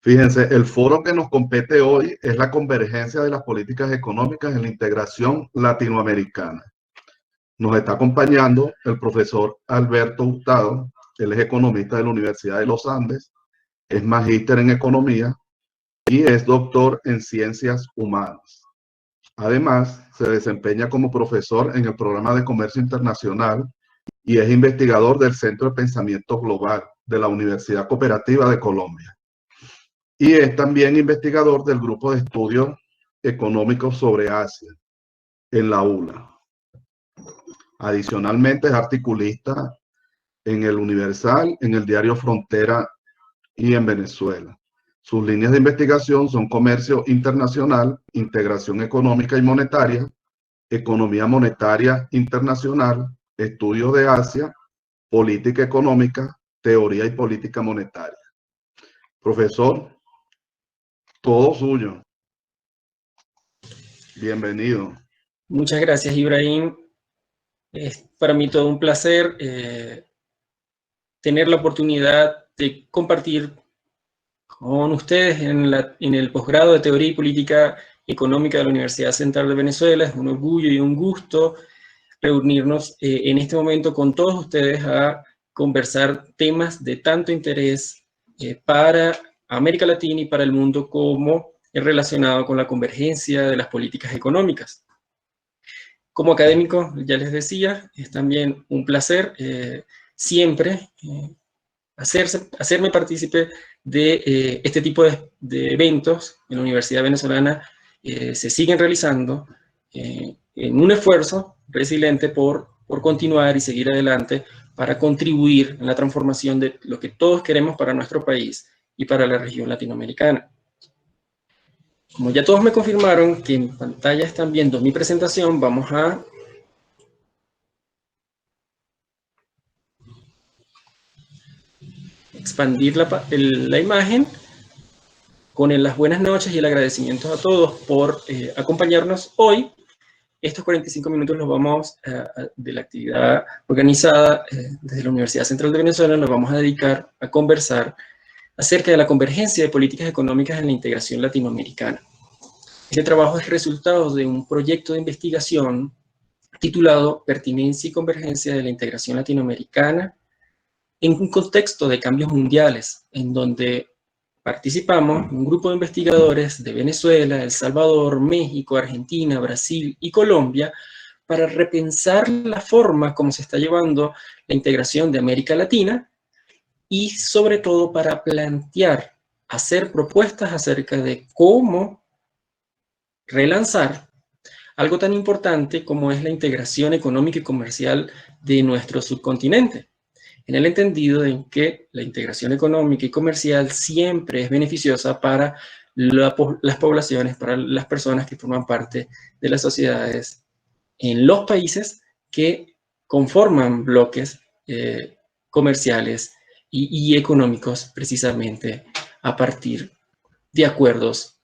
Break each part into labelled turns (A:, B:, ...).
A: Fíjense, el foro que nos compete hoy es la convergencia de las políticas económicas en la integración latinoamericana. Nos está acompañando el profesor Alberto Hurtado. Él es economista de la Universidad de los Andes, es magíster en economía y es doctor en ciencias humanas. Además, se desempeña como profesor en el programa de comercio internacional y es investigador del Centro de Pensamiento Global de la Universidad Cooperativa de Colombia. Y es también investigador del Grupo de Estudios Económicos sobre Asia en la ULA. Adicionalmente, es articulista en el Universal, en el diario Frontera y en Venezuela. Sus líneas de investigación son comercio internacional, integración económica y monetaria, economía monetaria internacional, estudios de Asia, política económica, teoría y política monetaria. Profesor, todo suyo. Bienvenido.
B: Muchas gracias, Ibrahim. Es para mí todo un placer tener la oportunidad de compartir con ustedes en el posgrado de Teoría y Política Económica de la Universidad Central de Venezuela. Es un orgullo y un gusto reunirnos en este momento con todos ustedes a conversar temas de tanto interés para América Latina y para el mundo como es relacionado con la convergencia de las políticas económicas. Como académico, ya les decía, es también un placer siempre hacerme partícipe de este tipo de eventos en la Universidad Venezolana. Se siguen realizando en un esfuerzo resiliente por continuar y seguir adelante para contribuir en la transformación de lo que todos queremos para nuestro país y para la región latinoamericana. Como ya todos me confirmaron que en pantalla están viendo mi presentación, vamos a expandir la imagen con las buenas noches y el agradecimiento a todos por acompañarnos hoy. Estos 45 minutos los vamos de la actividad organizada desde la Universidad Central de Venezuela, nos vamos a dedicar a conversar acerca de la convergencia de políticas económicas en la integración latinoamericana. Este trabajo es resultado de un proyecto de investigación titulado Pertinencia y Convergencia de la Integración Latinoamericana en un contexto de cambios mundiales, en donde participamos un grupo de investigadores de Venezuela, El Salvador, México, Argentina, Brasil y Colombia para repensar la forma como se está llevando la integración de América Latina y sobre todo para plantear, hacer propuestas acerca de cómo relanzar algo tan importante como es la integración económica y comercial de nuestro subcontinente, en el entendido en que la integración económica y comercial siempre es beneficiosa para las poblaciones, para las personas que forman parte de las sociedades en los países que conforman bloques comerciales y económicos precisamente a partir de acuerdos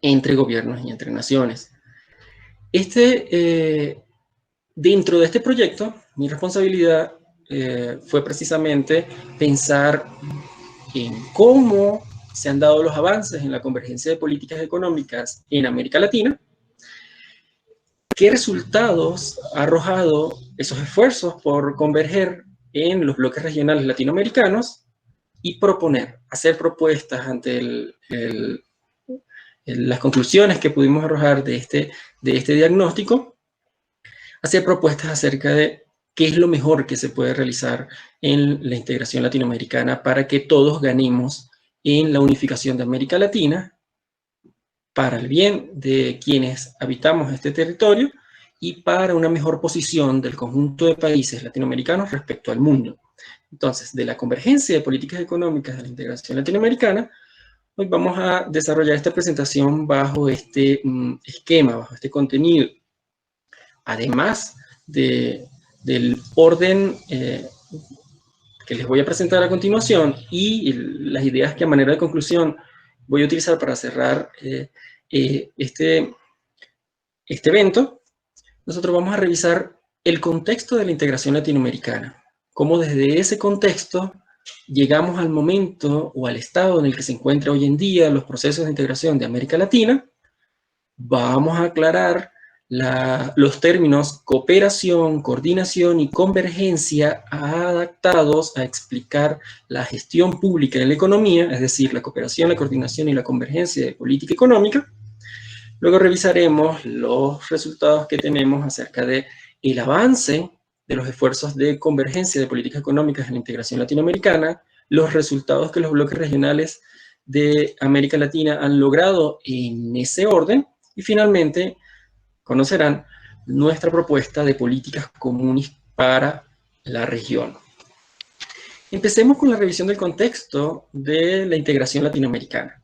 B: entre gobiernos y entre naciones. Dentro de este proyecto, mi responsabilidad fue precisamente pensar en cómo se han dado los avances en la convergencia de políticas económicas en América Latina, qué resultados ha arrojado esos esfuerzos por converger en los bloques regionales latinoamericanos y proponer, hacer propuestas ante las conclusiones que pudimos arrojar de este diagnóstico, hacer propuestas acerca de qué es lo mejor que se puede realizar en la integración latinoamericana para que todos ganemos en la unificación de América Latina para el bien de quienes habitamos este territorio y para una mejor posición del conjunto de países latinoamericanos respecto al mundo. Entonces, de la convergencia de políticas económicas de la integración latinoamericana, hoy vamos a desarrollar esta presentación bajo este esquema, bajo este contenido. Además del orden que les voy a presentar a continuación y las ideas que a manera de conclusión voy a utilizar para cerrar este evento, nosotros vamos a revisar el contexto de la integración latinoamericana, cómo desde ese contexto llegamos al momento o al estado en el que se encuentra hoy en día los procesos de integración de América Latina, vamos a aclarar los términos cooperación, coordinación y convergencia adaptados a explicar la gestión pública en la economía, es decir, la cooperación, la coordinación y la convergencia de política económica. Luego revisaremos los resultados que tenemos acerca del avance de los esfuerzos de convergencia de políticas económicas en la integración latinoamericana, los resultados que los bloques regionales de América Latina han logrado en ese orden, y finalmente conocerán nuestra propuesta de políticas comunes para la región. Empecemos con la revisión del contexto de la integración latinoamericana.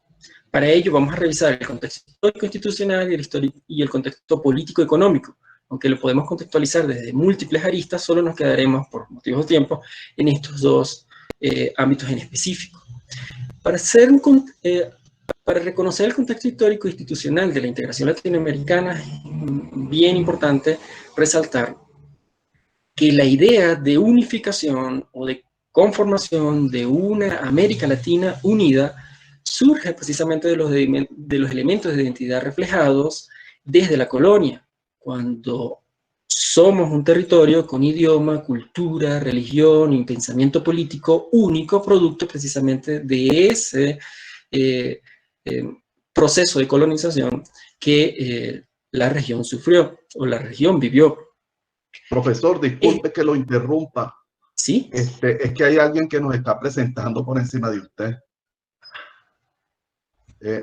B: Para ello vamos a revisar el contexto histórico institucional y el contexto político-económico. Aunque lo podemos contextualizar desde múltiples aristas, solo nos quedaremos, por motivos de tiempo, en estos dos ámbitos en específico. Para reconocer el contexto histórico e institucional de la integración latinoamericana, es bien importante resaltar que la idea de unificación o de conformación de una América Latina unida surge precisamente de los elementos de identidad reflejados desde la colonia, cuando somos un territorio con idioma, cultura, religión y pensamiento político único, producto precisamente de ese proceso de colonización que la región sufrió, o la región vivió.
A: Profesor, disculpe que lo interrumpa.
B: ¿Sí?
A: Es que hay alguien que nos está presentando por encima de usted.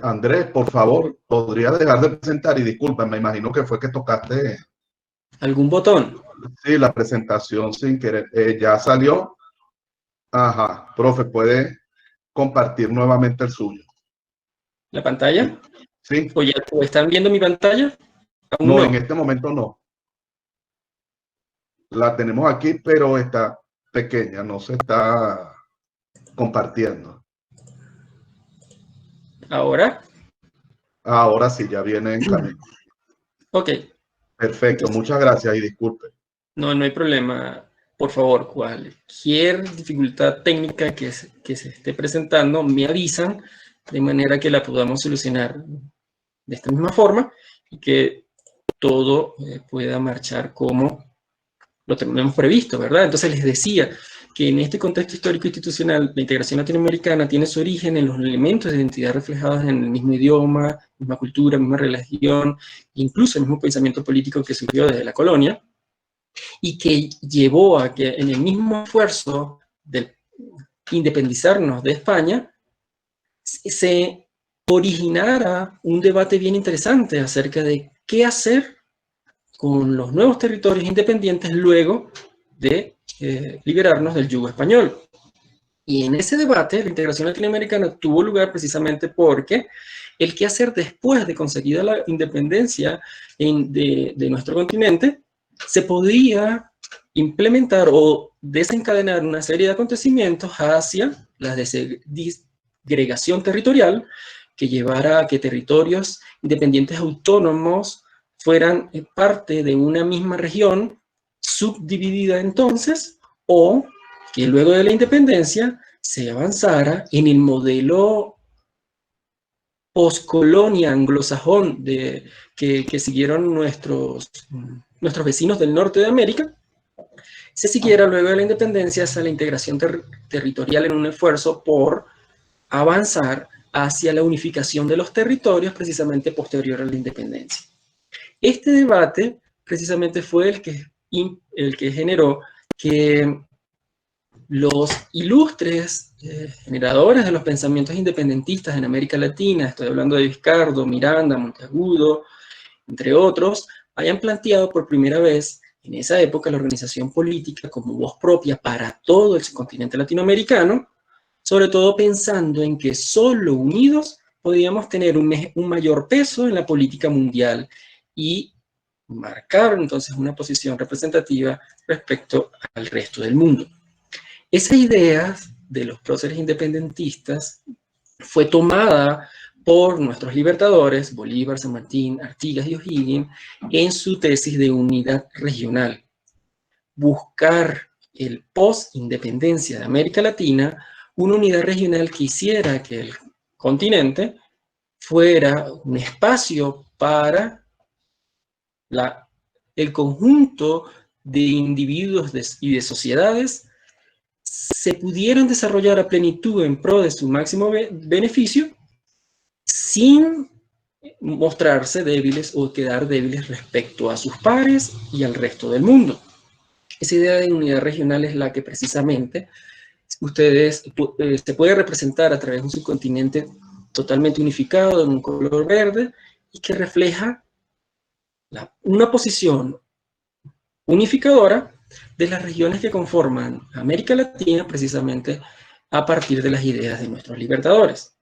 A: Andrés, por favor, ¿podría dejar de presentar? Y disculpen, me imagino que fue que tocaste
B: ¿algún botón?
A: Sí, la presentación sin querer. Ya salió. Ajá, profe, puede compartir nuevamente el suyo.
B: ¿La pantalla?
A: Sí.
B: ¿O están viendo mi pantalla?
A: No, en este momento no. La tenemos aquí, pero está pequeña, no se está compartiendo.
B: ¿Ahora?
A: Ahora sí, ya viene en camino.
B: Ok.
A: Perfecto, entonces, muchas gracias y disculpe.
B: No hay problema. Por favor, cualquier dificultad técnica que se esté presentando, me avisan de manera que la podamos solucionar de esta misma forma y que todo pueda marchar como lo tenemos previsto, ¿verdad? Entonces les decía que en este contexto histórico institucional, la integración latinoamericana tiene su origen en los elementos de identidad reflejados en el mismo idioma, misma cultura, misma religión, incluso el mismo pensamiento político que surgió desde la colonia, y que llevó a que en el mismo esfuerzo de independizarnos de España, se originara un debate bien interesante acerca de qué hacer con los nuevos territorios independientes luego de liberarnos del yugo español. Y en ese debate, la integración latinoamericana tuvo lugar precisamente porque el qué hacer después de conseguida la independencia de nuestro continente, se podía implementar o desencadenar una serie de acontecimientos hacia la disgregación territorial que llevara a que territorios independientes autónomos fueran parte de una misma región subdividida entonces, o que luego de la independencia se avanzara en el modelo poscolonia anglosajón que siguieron nuestros vecinos del norte de América, se siguiera luego de la independencia hacia la integración territorial en un esfuerzo por avanzar hacia la unificación de los territorios precisamente posterior a la independencia. Este debate precisamente fue el que generó que los ilustres generadores de los pensamientos independentistas en América Latina, estoy hablando de Vizcardo, Miranda, Monteagudo, entre otros, hayan planteado por primera vez en esa época la organización política como voz propia para todo el continente latinoamericano, sobre todo pensando en que solo unidos podíamos tener un mayor peso en la política mundial y marcar entonces una posición representativa respecto al resto del mundo. Esa idea de los próceres independentistas fue tomada por nuestros libertadores, Bolívar, San Martín, Artigas y O'Higgins, en su tesis de unidad regional. Buscar el post-independencia de América Latina, una unidad regional que hiciera que el continente fuera un espacio para el conjunto de individuos y de sociedades se pudieran desarrollar a plenitud en pro de su máximo beneficio sin mostrarse débiles o quedar débiles respecto a sus pares y al resto del mundo. Esa idea de unidad regional es la que precisamente se puede representar a través de un subcontinente totalmente unificado en un color verde y que refleja una posición unificadora de las regiones que conforman América Latina precisamente a partir de las ideas de nuestros libertadores.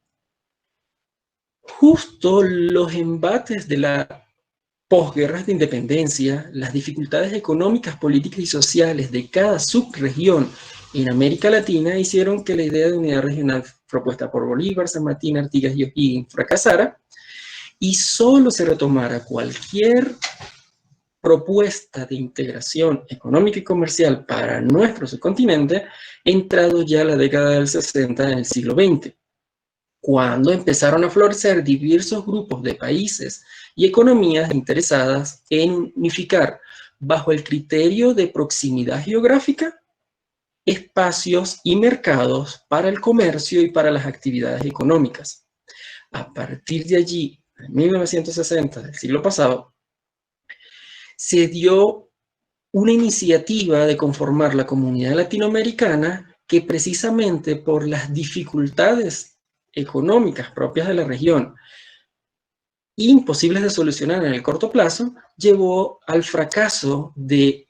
B: Justo los embates de la posguerras de independencia, las dificultades económicas, políticas y sociales de cada subregión en América Latina hicieron que la idea de unidad regional propuesta por Bolívar, San Martín, Artigas y O'Higgins fracasara y solo se retomara cualquier propuesta de integración económica y comercial para nuestro subcontinente entrado ya la década del 60 del siglo XX, cuando empezaron a florecer diversos grupos de países y economías interesadas en unificar, bajo el criterio de proximidad geográfica, espacios y mercados para el comercio y para las actividades económicas. A partir de allí, en 1960 del siglo pasado, se dio una iniciativa de conformar la comunidad latinoamericana que precisamente por las dificultades económicas propias de la región, imposibles de solucionar en el corto plazo, llevó al fracaso de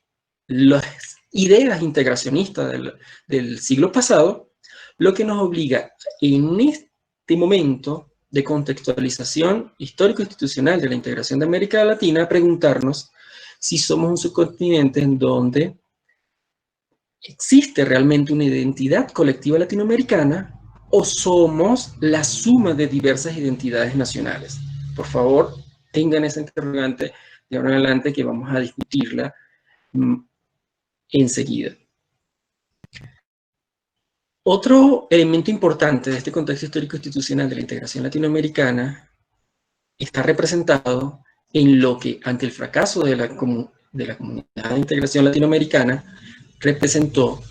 B: las ideas integracionistas del siglo pasado, lo que nos obliga en este momento de contextualización histórico-institucional de la integración de América Latina a preguntarnos si somos un subcontinente en donde existe realmente una identidad colectiva latinoamericana o somos la suma de diversas identidades nacionales. Por favor, tengan esa interrogante de ahora en adelante que vamos a discutirla enseguida. Otro elemento importante de este contexto histórico-institucional de la integración latinoamericana está representado en lo que, ante el fracaso de la comunidad de integración latinoamericana, representó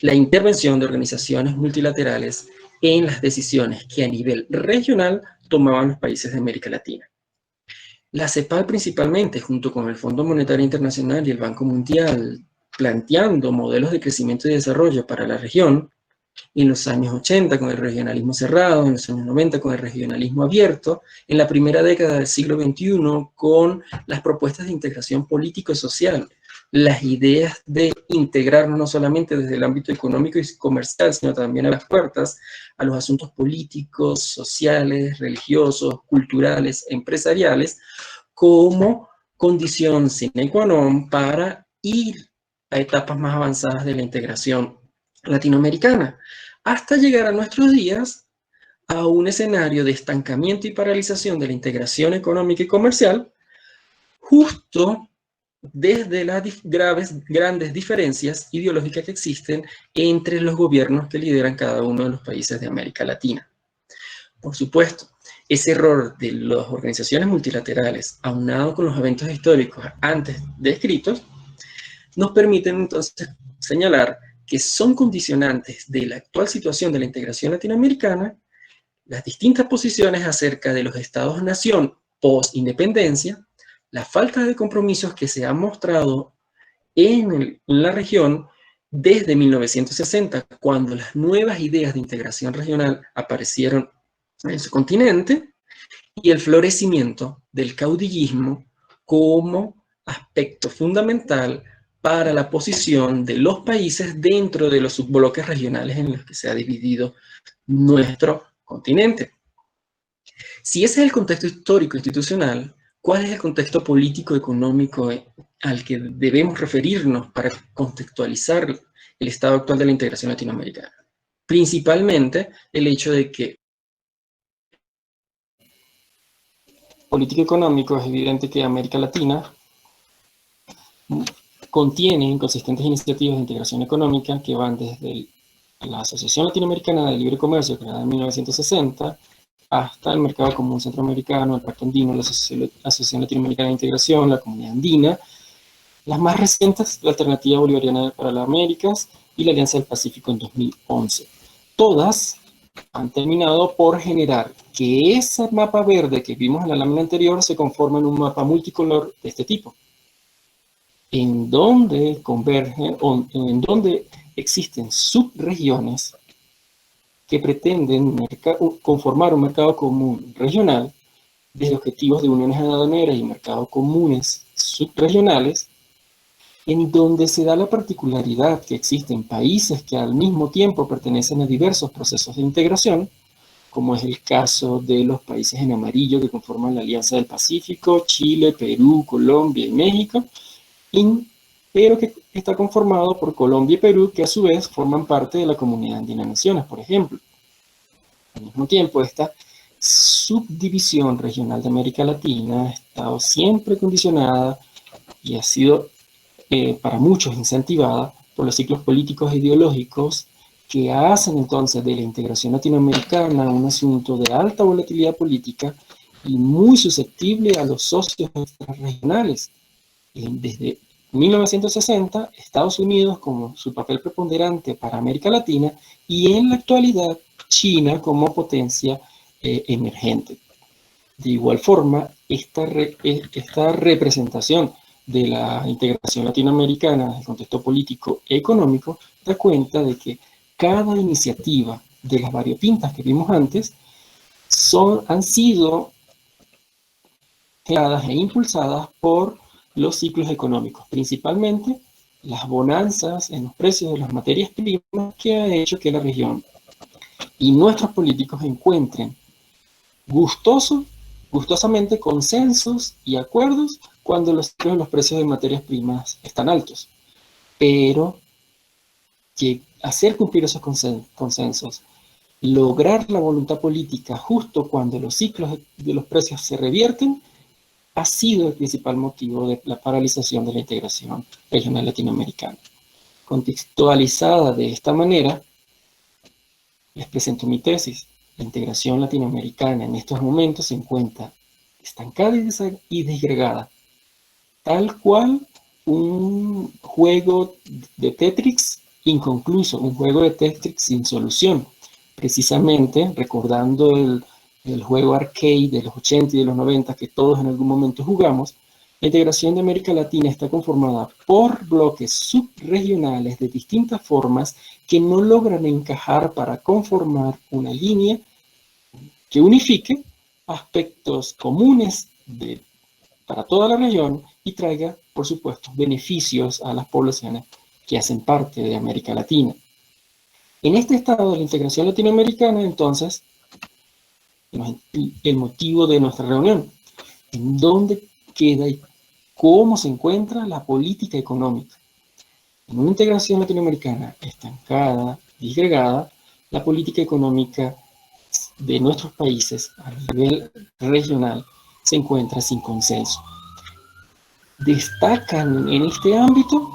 B: la intervención de organizaciones multilaterales en las decisiones que a nivel regional tomaban los países de América Latina. La CEPAL principalmente, junto con el Fondo Monetario Internacional y el Banco Mundial, planteando modelos de crecimiento y desarrollo para la región, en los años 80 con el regionalismo cerrado, en los años 90 con el regionalismo abierto, en la primera década del siglo XXI con las propuestas de integración político y social, las ideas de integrarnos no solamente desde el ámbito económico y comercial, sino también a las puertas a los asuntos políticos, sociales, religiosos, culturales, empresariales, como condición sine qua non para ir a etapas más avanzadas de la integración latinoamericana, hasta llegar a nuestros días a un escenario de estancamiento y paralización de la integración económica y comercial, justo desde las grandes diferencias ideológicas que existen entre los gobiernos que lideran cada uno de los países de América Latina. Por supuesto, ese error de las organizaciones multilaterales, aunado con los eventos históricos antes descritos, nos permiten entonces señalar que son condicionantes de la actual situación de la integración latinoamericana las distintas posiciones acerca de los estados-nación post-independencia, la falta de compromisos que se han mostrado en la región desde 1960, cuando las nuevas ideas de integración regional aparecieron en su continente, y el florecimiento del caudillismo como aspecto fundamental para la posición de los países dentro de los subbloques regionales en los que se ha dividido nuestro continente. Si ese es el contexto histórico institucional, ¿cuál es el contexto político económico al que debemos referirnos para contextualizar el estado actual de la integración latinoamericana? Principalmente el hecho de que político económico es evidente que América Latina contienen consistentes iniciativas de integración económica que van desde la Asociación Latinoamericana de Libre Comercio, creada en 1960, hasta el Mercado Común Centroamericano, el Pacto Andino, la Asociación Latinoamericana de Integración, la Comunidad Andina, las más recientes, la Alternativa Bolivariana para las Américas y la Alianza del Pacífico en 2011. Todas han terminado por generar que ese mapa verde que vimos en la lámina anterior se conforma en un mapa multicolor de este tipo, en donde convergen, o en donde existen subregiones que pretenden conformar un mercado común regional desde objetivos de uniones aduaneras y mercados comunes subregionales, en donde se da la particularidad que existen países que al mismo tiempo pertenecen a diversos procesos de integración, como es el caso de los países en amarillo que conforman la Alianza del Pacífico, Chile, Perú, Colombia y México, pero que está conformado por Colombia y Perú, que a su vez forman parte de la Comunidad Andina de Naciones, por ejemplo. Al mismo tiempo, esta subdivisión regional de América Latina ha estado siempre condicionada y ha sido para muchos incentivada por los ciclos políticos e ideológicos que hacen entonces de la integración latinoamericana un asunto de alta volatilidad política y muy susceptible a los socios regionales. Desde 1960, Estados Unidos como su papel preponderante para América Latina y en la actualidad China como potencia emergente. De igual forma, esta representación de la integración latinoamericana en el contexto político e económico da cuenta de que cada iniciativa de las variopintas que vimos antes han sido creadas e impulsadas por los ciclos económicos, principalmente las bonanzas en los precios de las materias primas que ha hecho que la región y nuestros políticos encuentren gustosamente consensos y acuerdos cuando los precios de materias primas están altos. Pero que hacer cumplir esos consensos, lograr la voluntad política justo cuando los ciclos de los precios se revierten, ha sido el principal motivo de la paralización de la integración regional latinoamericana. Contextualizada de esta manera, les presento mi tesis. La integración latinoamericana en estos momentos se encuentra estancada y desgregada, tal cual un juego de Tetris inconcluso, un juego de Tetris sin solución. Precisamente, recordando el juego arcade de los 80 y de los 90 que todos en algún momento jugamos, la integración de América Latina está conformada por bloques subregionales de distintas formas que no logran encajar para conformar una línea que unifique aspectos comunes para toda la región y traiga, por supuesto, beneficios a las poblaciones que hacen parte de América Latina. En este estado de la integración latinoamericana, entonces, el motivo de nuestra reunión, en dónde queda y cómo se encuentra la política económica. En una integración latinoamericana estancada, disgregada, la política económica de nuestros países a nivel regional se encuentra sin consenso. Destacan en este ámbito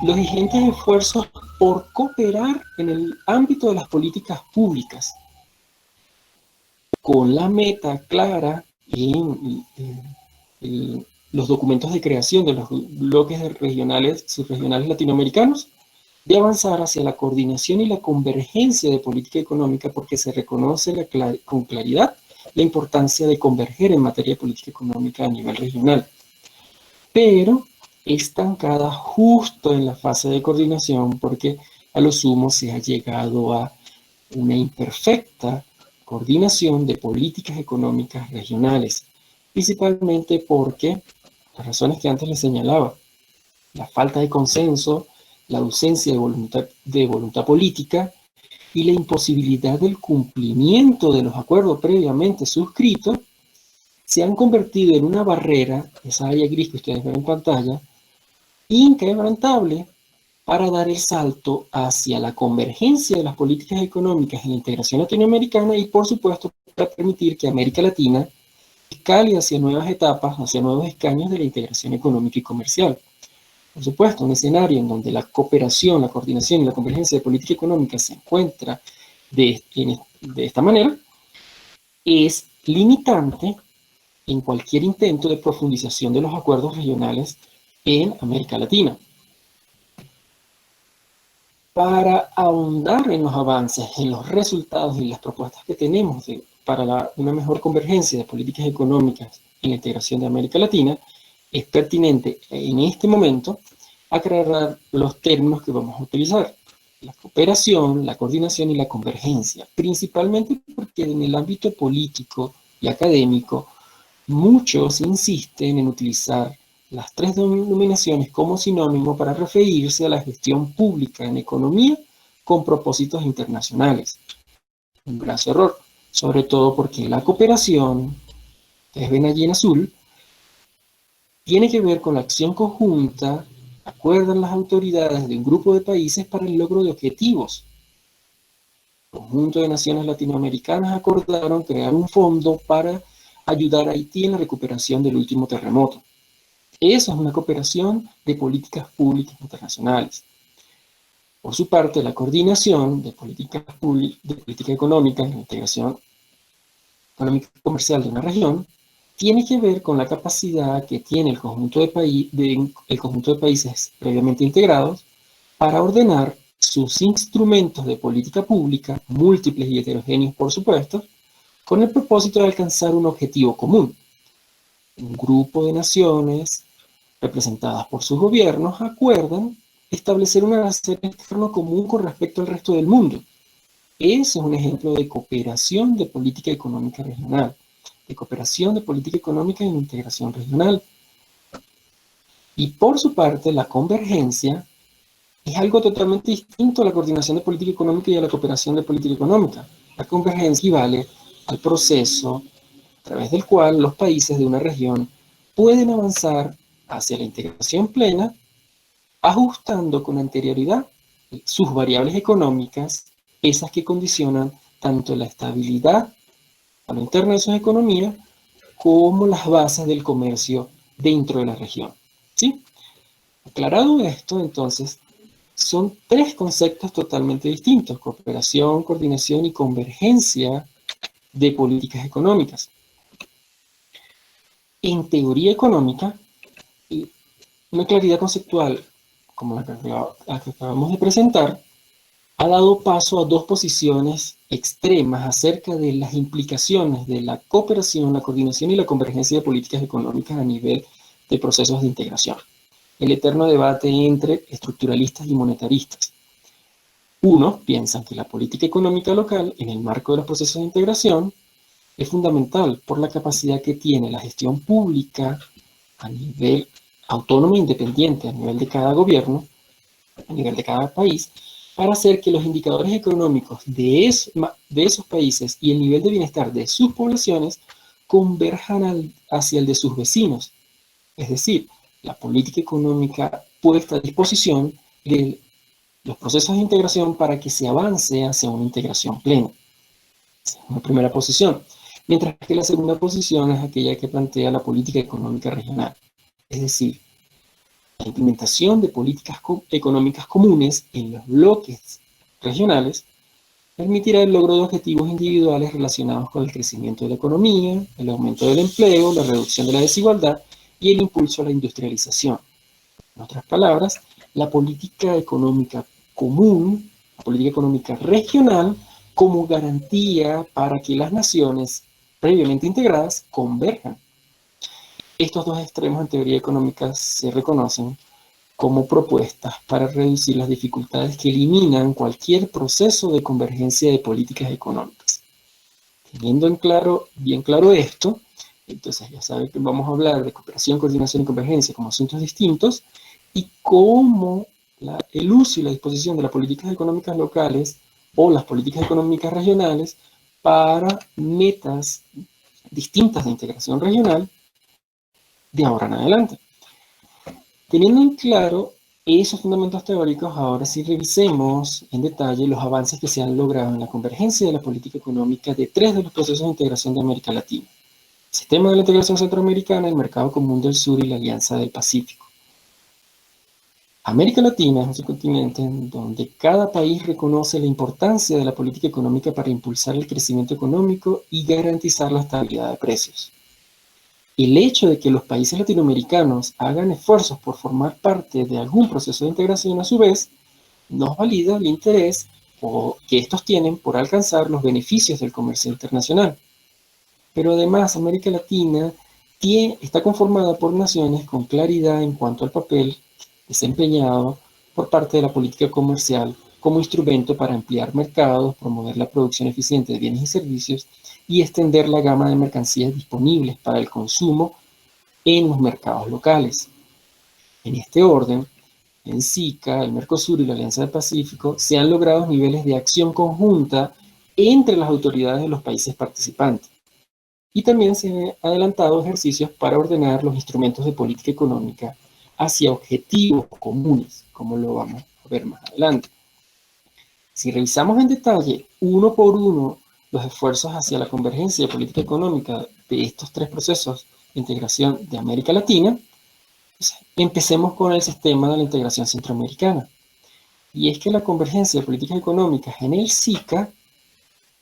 B: los vigentes esfuerzos por cooperar en el ámbito de las políticas públicas, con la meta clara en los documentos de creación de los bloques subregionales latinoamericanos, de avanzar hacia la coordinación y la convergencia de política económica, porque se reconoce con claridad la importancia de converger en materia de política económica a nivel regional, pero estancada justo en la fase de coordinación, porque a lo sumo se ha llegado a una imperfecta coordinación de políticas económicas regionales, principalmente porque, las razones que antes les señalaba, la falta de consenso, la ausencia de voluntad política y la imposibilidad del cumplimiento de los acuerdos previamente suscritos se han convertido en una barrera, esa área gris que ustedes ven en pantalla, inquebrantable para dar el salto hacia la convergencia de las políticas económicas en la integración latinoamericana y, por supuesto, para permitir que América Latina escale hacia nuevas etapas, hacia nuevos escaños de la integración económica y comercial. Por supuesto, un escenario en donde la cooperación, la coordinación y la convergencia de política económica se encuentra de esta manera, es limitante en cualquier intento de profundización de los acuerdos regionales en América Latina. Para ahondar en los avances, en los resultados y las propuestas que tenemos para una mejor convergencia de políticas económicas en la integración de América Latina, es pertinente en este momento aclarar los términos que vamos a utilizar: la cooperación, la coordinación y la convergencia, principalmente porque en el ámbito político y académico muchos insisten en utilizar las tres denominaciones como sinónimo para referirse a la gestión pública en economía con propósitos internacionales. Un gran error, sobre todo porque la cooperación, ustedes ven allí en azul, tiene que ver con la acción conjunta, acuerdan las autoridades de un grupo de países para el logro de objetivos. El conjunto de naciones latinoamericanas acordaron crear un fondo para ayudar a Haití en la recuperación del último terremoto. Eso es una cooperación de políticas públicas internacionales. Por su parte, la coordinación de política económica y la integración económica y comercial de una región tiene que ver con la capacidad que tiene el conjunto de países previamente integrados para ordenar sus instrumentos de política pública, múltiples y heterogéneos por supuesto, con el propósito de alcanzar un objetivo común. Un grupo de naciones representadas por sus gobiernos acuerdan establecer un arancel externo común con respecto al resto del mundo. Ese es un ejemplo de cooperación de política económica regional, de cooperación de política económica en integración regional. Y por su parte, la convergencia es algo totalmente distinto a la coordinación de política económica y a la cooperación de política económica. La convergencia equivale al proceso a través del cual los países de una región pueden avanzar hacia la integración plena, ajustando con anterioridad sus variables económicas, esas que condicionan tanto la estabilidad a lo interno de sus economías como las bases del comercio dentro de la región. ¿Sí? Aclarado esto, entonces, son tres conceptos totalmente distintos: cooperación, coordinación y convergencia de políticas económicas. En teoría económica, una claridad conceptual como la que acabamos de presentar ha dado paso a dos posiciones extremas acerca de las implicaciones de la cooperación, la coordinación y la convergencia de políticas económicas a nivel de procesos de integración. El eterno debate entre estructuralistas y monetaristas. Unos piensan que la política económica local, en el marco de los procesos de integración, es fundamental por la capacidad que tiene la gestión pública a nivel autónomo e independiente, a nivel de cada gobierno, a nivel de cada país, para hacer que los indicadores económicos de esos países y el nivel de bienestar de sus poblaciones converjan hacia el de sus vecinos. Es decir, la política económica puesta a disposición de los procesos de integración para que se avance hacia una integración plena. Esa es una primera posición. Mientras que la segunda posición es aquella que plantea la política económica regional. Es decir, la implementación de políticas económicas comunes en los bloques regionales permitirá el logro de objetivos individuales relacionados con el crecimiento de la economía, el aumento del empleo, la reducción de la desigualdad y el impulso a la industrialización. En otras palabras, la política económica común, la política económica regional, como garantía para que las naciones previamente integradas converjan. Estos dos extremos en teoría económica se reconocen como propuestas para reducir las dificultades que eliminan cualquier proceso de convergencia de políticas económicas. Teniendo bien claro esto, entonces ya saben que vamos a hablar de cooperación, coordinación y convergencia como asuntos distintos y cómo el uso y la disposición de las políticas económicas locales o las políticas económicas regionales para metas distintas de integración regional de ahora en adelante. Teniendo en claro esos fundamentos teóricos, ahora sí revisemos en detalle los avances que se han logrado en la convergencia de la política económica de tres de los procesos de integración de América Latina: el sistema de la integración centroamericana, el mercado común del sur y la alianza del Pacífico. América Latina es un continente en donde cada país reconoce la importancia de la política económica para impulsar el crecimiento económico y garantizar la estabilidad de precios. El hecho de que los países latinoamericanos hagan esfuerzos por formar parte de algún proceso de integración, a su vez, nos valida el interés que estos tienen por alcanzar los beneficios del comercio internacional. Pero además, América Latina está conformada por naciones con claridad en cuanto al papel desempeñado por parte de la política comercial como instrumento para ampliar mercados, promover la producción eficiente de bienes y servicios y extender la gama de mercancías disponibles para el consumo en los mercados locales. En este orden, en SICA, el Mercosur y la Alianza del Pacífico se han logrado niveles de acción conjunta entre las autoridades de los países participantes. Y también se han adelantado ejercicios para ordenar los instrumentos de política económica hacia objetivos comunes, como lo vamos a ver más adelante. Si revisamos en detalle, uno por uno, los esfuerzos hacia la convergencia de política económica de estos tres procesos de integración de América Latina, pues empecemos con el sistema de la integración centroamericana. Y es que la convergencia de políticas económicas en el SICA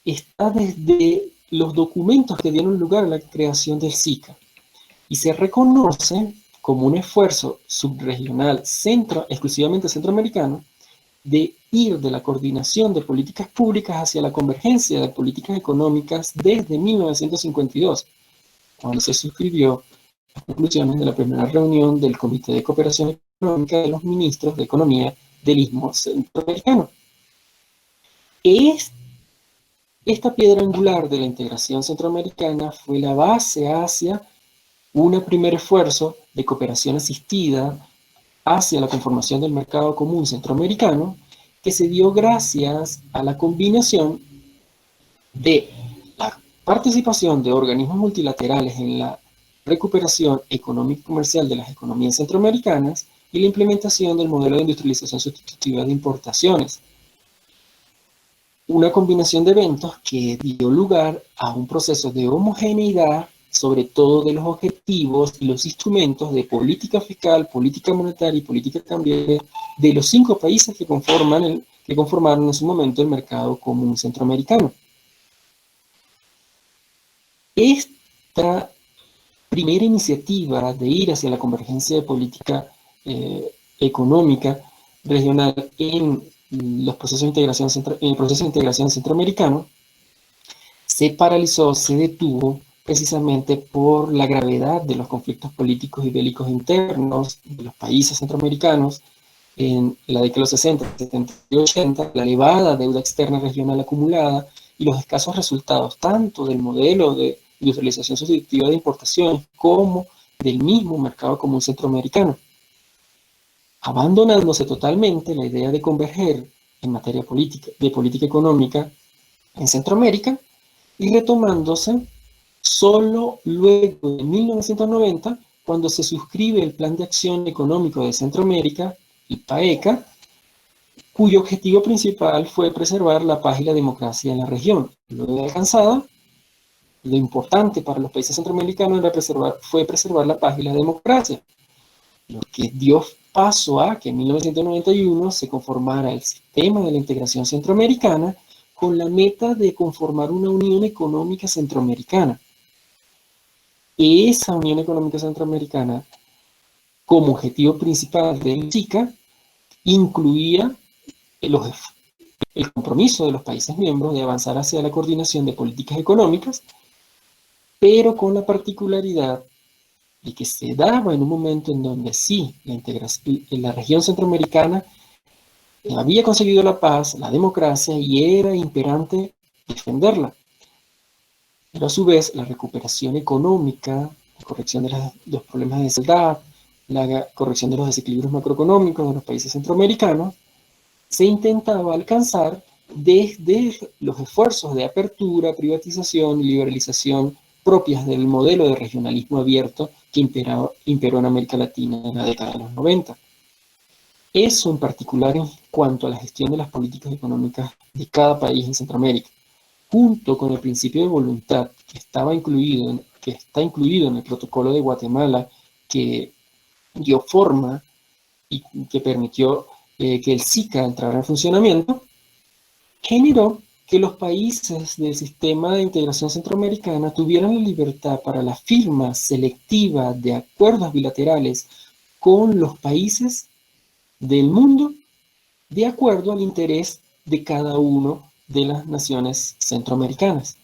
B: está desde los documentos que dieron lugar a la creación del SICA y se reconoce como un esfuerzo subregional exclusivamente centroamericano de ir de la coordinación de políticas públicas hacia la convergencia de políticas económicas desde 1952, cuando se suscribió las conclusiones de la primera reunión del Comité de Cooperación Económica de los Ministros de Economía del Istmo Centroamericano. Esta piedra angular de la integración centroamericana fue la base hacia un primer esfuerzo de cooperación asistida hacia la conformación del mercado común centroamericano, que se dio gracias a la combinación de la participación de organismos multilaterales en la recuperación económica y comercial de las economías centroamericanas y la implementación del modelo de industrialización sustitutiva de importaciones. Una combinación de eventos que dio lugar a un proceso de homogeneidad, sobre todo de los objetivos y los instrumentos de política fiscal, política monetaria y política cambiaria de los 5 países que conformaron en su momento el mercado común centroamericano. Esta primera iniciativa de ir hacia la convergencia de política económica regional en los procesos de integración, en el proceso de integración centroamericano, se paralizó, se detuvo precisamente por la gravedad de los conflictos políticos y bélicos internos de los países centroamericanos en la década de los 60, 70 y 80, la elevada deuda externa regional acumulada y los escasos resultados tanto del modelo de industrialización sustitutiva de importaciones como del mismo mercado común centroamericano, abandonándose totalmente la idea de converger en materia de política económica en Centroamérica y retomándose solo luego de 1990, cuando se suscribe el Plan de Acción Económico de Centroamérica, el PAECA, cuyo objetivo principal fue preservar la paz y la democracia en la región. Luego de alcanzada, lo importante para los países centroamericanos fue preservar la paz y la democracia, lo que dio paso a que en 1991 se conformara el sistema de la integración centroamericana con la meta de conformar una Unión Económica Centroamericana. Esa Unión Económica Centroamericana, como objetivo principal del SICA, incluía el compromiso de los países miembros de avanzar hacia la coordinación de políticas económicas, pero con la particularidad de que se daba en un momento en donde sí, la región centroamericana había conseguido la paz, la democracia, y era imperante defenderla. Pero a su vez, la recuperación económica, la corrección de los problemas de desigualdad, la corrección de los desequilibrios macroeconómicos de los países centroamericanos, se intentaba alcanzar desde los esfuerzos de apertura, privatización y liberalización propias del modelo de regionalismo abierto que imperó en América Latina en la década de los 90. Eso en particular en cuanto a la gestión de las políticas económicas de cada país en Centroamérica, junto con el principio de voluntad que está incluido en el protocolo de Guatemala, que dio forma y que permitió que el SICA entrara en funcionamiento, generó que los países del sistema de integración centroamericana tuvieran la libertad para la firma selectiva de acuerdos bilaterales con los países del mundo de acuerdo al interés de cada uno de las naciones centroamericanas,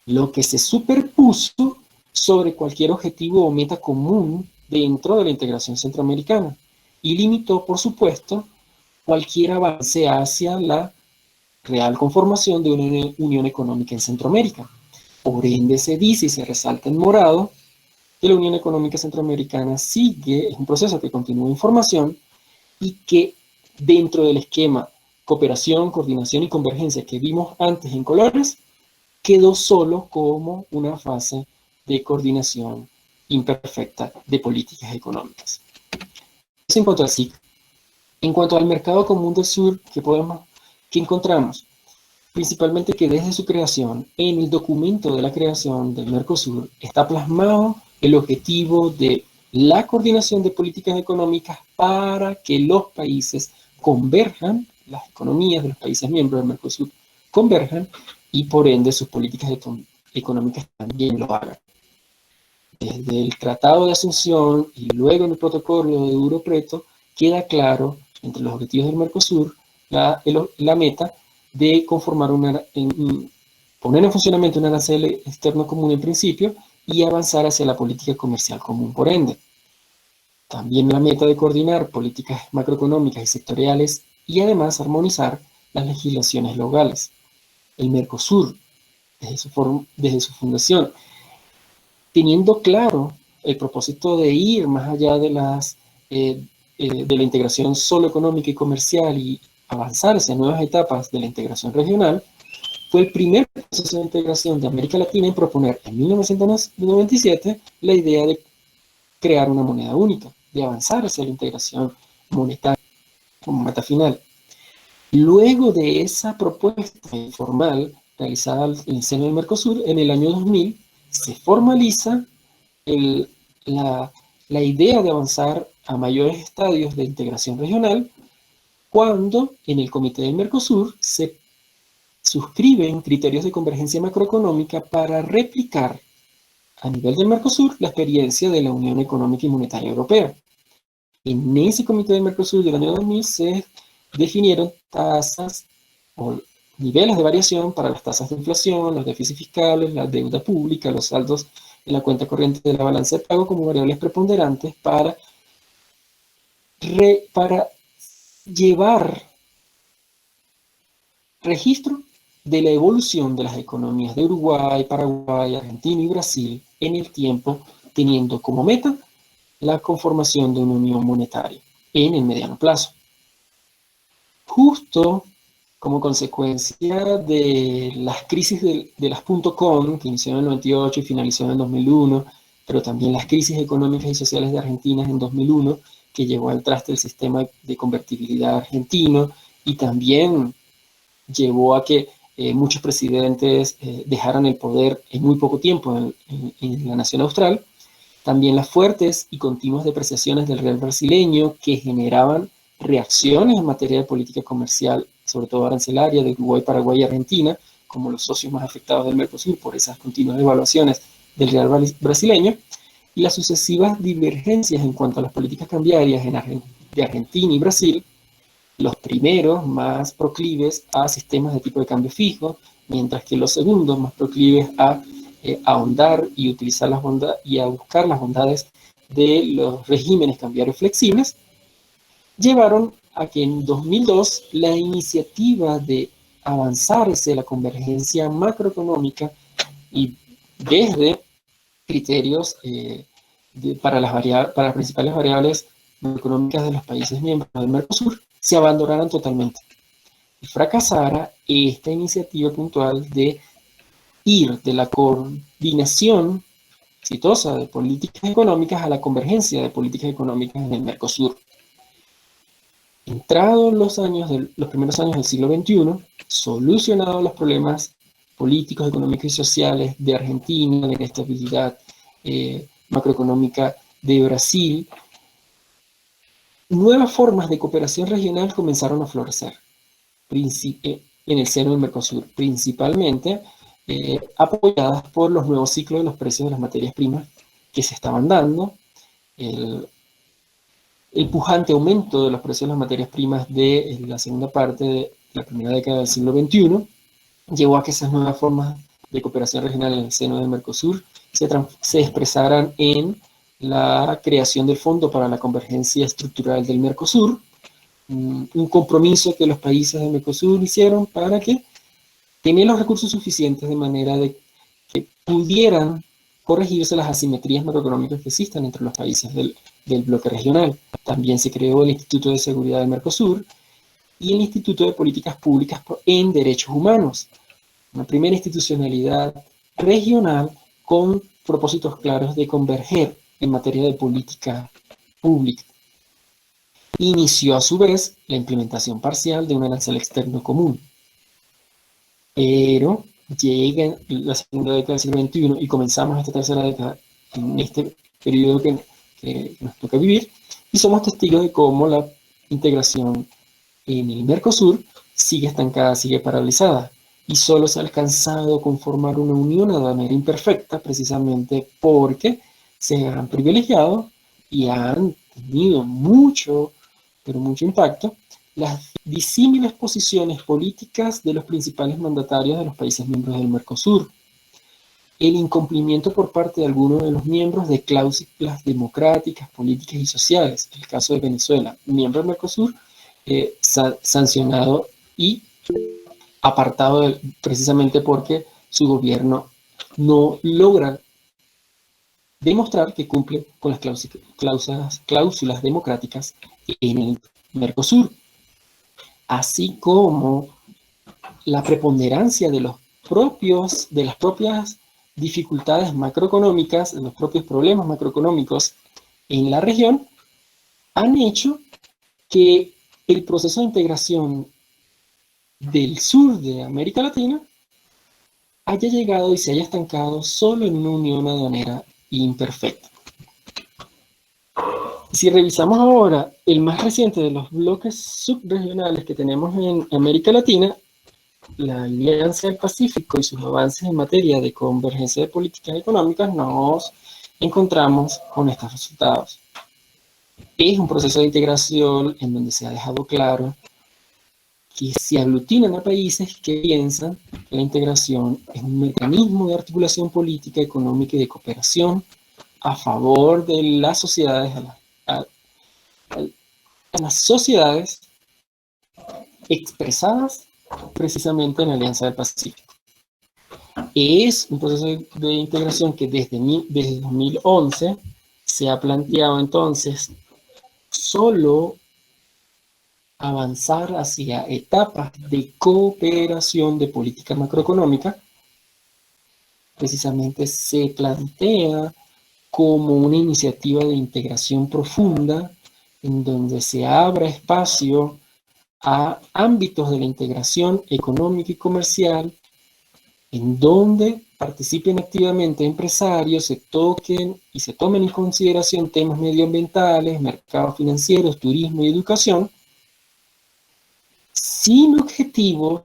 B: lo que se superpuso sobre cualquier objetivo o meta común dentro de la integración centroamericana y limitó, por supuesto, cualquier avance hacia la real conformación de una unión económica en Centroamérica. Por ende, se dice y se resalta en morado que la Unión Económica Centroamericana sigue, es un proceso que continúa en formación y que dentro del esquema cooperación, coordinación y convergencia que vimos antes en colores, quedó solo como una fase de coordinación imperfecta de políticas económicas. Eso en cuanto al SIC. En cuanto al mercado común del sur, ¿qué encontramos? Principalmente que desde su creación, en el documento de la creación del Mercosur, está plasmado el objetivo de la coordinación de políticas económicas para que los países converjan, las economías de los países miembros del Mercosur converjan y por ende sus políticas económicas también lo hagan. Desde el Tratado de Asunción y luego en el protocolo de Duro Preto queda claro entre los objetivos del Mercosur la meta de conformar poner en funcionamiento un arancel externo común en principio y avanzar hacia la política comercial común por ende. También la meta de coordinar políticas macroeconómicas y sectoriales y además armonizar las legislaciones locales. El Mercosur, desde su fundación, teniendo claro el propósito de ir más allá de la integración solo económica y comercial y avanzar hacia nuevas etapas de la integración regional, fue el primer proceso de integración de América Latina en proponer en 1997 la idea de crear una moneda única, de avanzar hacia la integración monetaria como meta final. Luego de esa propuesta informal realizada en el seno del Mercosur, en el año 2000, se formaliza la idea de avanzar a mayores estadios de integración regional cuando en el Comité del Mercosur se suscriben criterios de convergencia macroeconómica para replicar a nivel del Mercosur la experiencia de la Unión Económica y Monetaria Europea. En ese Comité del Mercosur del año 2000 se definieron tasas o niveles de variación para las tasas de inflación, los déficits fiscales, la deuda pública, los saldos en la cuenta corriente de la balanza de pago como variables preponderantes para llevar registro de la evolución de las economías de Uruguay, Paraguay, Argentina y Brasil en el tiempo, teniendo como meta la conformación de una unión monetaria en el mediano plazo. Justo como consecuencia de las crisis de las .com, que inició en el 98 y finalizó en el 2001, pero también las crisis económicas y sociales de Argentina en 2001, que llevó al traste el sistema de convertibilidad argentino y también llevó a que muchos presidentes dejaran el poder en muy poco tiempo en la nación austral. También las fuertes y continuas depreciaciones del real brasileño que generaban reacciones en materia de política comercial, sobre todo arancelaria, de Uruguay, Paraguay y Argentina, como los socios más afectados del Mercosur por esas continuas devaluaciones del real brasileño, y las sucesivas divergencias en cuanto a las políticas cambiarias de Argentina y Brasil, los primeros más proclives a sistemas de tipo de cambio fijo, mientras que los segundos más proclives a ahondar y utilizar las bondades y a buscar las bondades de los regímenes cambiarios flexibles, llevaron a que en 2002 la iniciativa de avanzar hacia la convergencia macroeconómica y desde criterios para las principales variables macroeconómicas de los países miembros del Mercosur se abandonaran totalmente y fracasara esta iniciativa puntual de ir de la coordinación exitosa de políticas económicas a la convergencia de políticas económicas en el Mercosur. Entrados los primeros años del siglo XXI, solucionados los problemas políticos, económicos y sociales de Argentina, la inestabilidad macroeconómica de Brasil, nuevas formas de cooperación regional comenzaron a florecer en el seno del Mercosur, principalmente apoyadas por los nuevos ciclos de los precios de las materias primas que se estaban dando, el pujante aumento de los precios de las materias primas de la segunda parte de la primera década del siglo XXI llevó a que esas nuevas formas de cooperación regional en el seno del Mercosur se expresaran en la creación del Fondo para la Convergencia Estructural del Mercosur, un compromiso que los países del Mercosur hicieron para que tener los recursos suficientes de manera de que pudieran corregirse las asimetrías macroeconómicas que existen entre los países del bloque regional. También se creó el Instituto de Seguridad del Mercosur y el Instituto de Políticas Públicas en Derechos Humanos, una primera institucionalidad regional con propósitos claros de converger en materia de política pública. Inició a su vez la implementación parcial de un arancel externo común. Pero llega la segunda década del siglo XXI y comenzamos esta tercera década en este periodo que nos toca vivir, y somos testigos de cómo la integración en el Mercosur sigue estancada, sigue paralizada, y solo se ha alcanzado a conformar una unión de manera imperfecta, precisamente porque se han privilegiado y han tenido mucho, pero mucho impacto las disímiles posiciones políticas de los principales mandatarios de los países miembros del Mercosur, el incumplimiento por parte de algunos de los miembros de cláusulas democráticas, políticas y sociales, el caso de Venezuela, miembro del Mercosur, sancionado y apartado precisamente porque su gobierno no logra demostrar que cumple con las cláusulas democráticas en el Mercosur, así como la preponderancia de las propias dificultades macroeconómicas, de los propios problemas macroeconómicos en la región, han hecho que el proceso de integración del sur de América Latina haya llegado y se haya estancado solo en una unión aduanera imperfecta. Si revisamos ahora el más reciente de los bloques subregionales que tenemos en América Latina, la Alianza del Pacífico y sus avances en materia de convergencia de políticas económicas, nos encontramos con estos resultados. Es un proceso de integración en donde se ha dejado claro que se aglutinan a países que piensan que la integración es un mecanismo de articulación política, económica y de cooperación a favor de las sociedades, a las sociedades expresadas precisamente en la Alianza del Pacífico. Es un proceso de integración que desde 2011 se ha planteado entonces solo avanzar hacia etapas de cooperación de política macroeconómica. Precisamente se plantea como una iniciativa de integración profunda en donde se abra espacio a ámbitos de la integración económica y comercial, en donde participen activamente empresarios, se toquen y se tomen en consideración temas medioambientales, mercados financieros, turismo y educación, sin objetivos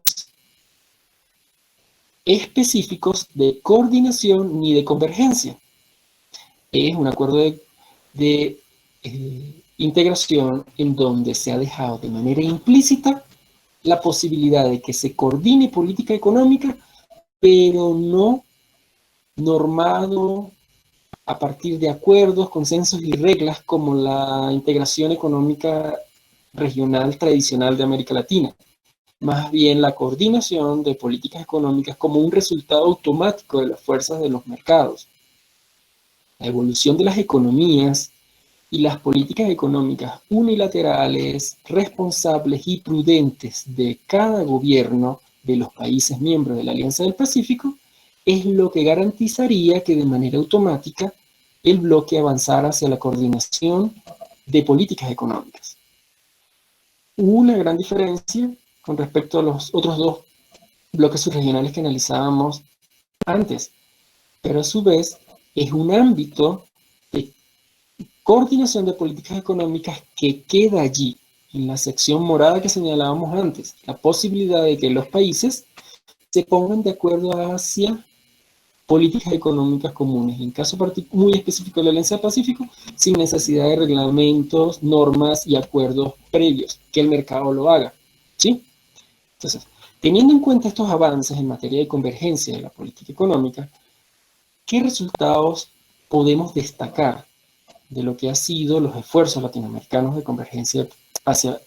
B: específicos de coordinación ni de convergencia. Es un acuerdo de integración en donde se ha dejado de manera implícita la posibilidad de que se coordine política económica, pero no normado a partir de acuerdos, consensos y reglas como la integración económica regional tradicional de América Latina. Más bien la coordinación de políticas económicas como un resultado automático de las fuerzas de los mercados. La evolución de las economías y las políticas económicas unilaterales, responsables y prudentes de cada gobierno de los países miembros de la Alianza del Pacífico es lo que garantizaría que de manera automática el bloque avanzara hacia la coordinación de políticas económicas. Una gran diferencia con respecto a los otros dos bloques subregionales que analizábamos antes, pero a su vez es un ámbito de coordinación de políticas económicas que queda allí, en la sección morada que señalábamos antes, la posibilidad de que los países se pongan de acuerdo hacia políticas económicas comunes, en caso muy específico de la Alianza del Pacífico, sin necesidad de reglamentos, normas y acuerdos previos, que el mercado lo haga, ¿sí? Entonces, teniendo en cuenta estos avances en materia de convergencia de la política económica, ¿qué resultados podemos destacar de lo que han sido los esfuerzos latinoamericanos de convergencia hacia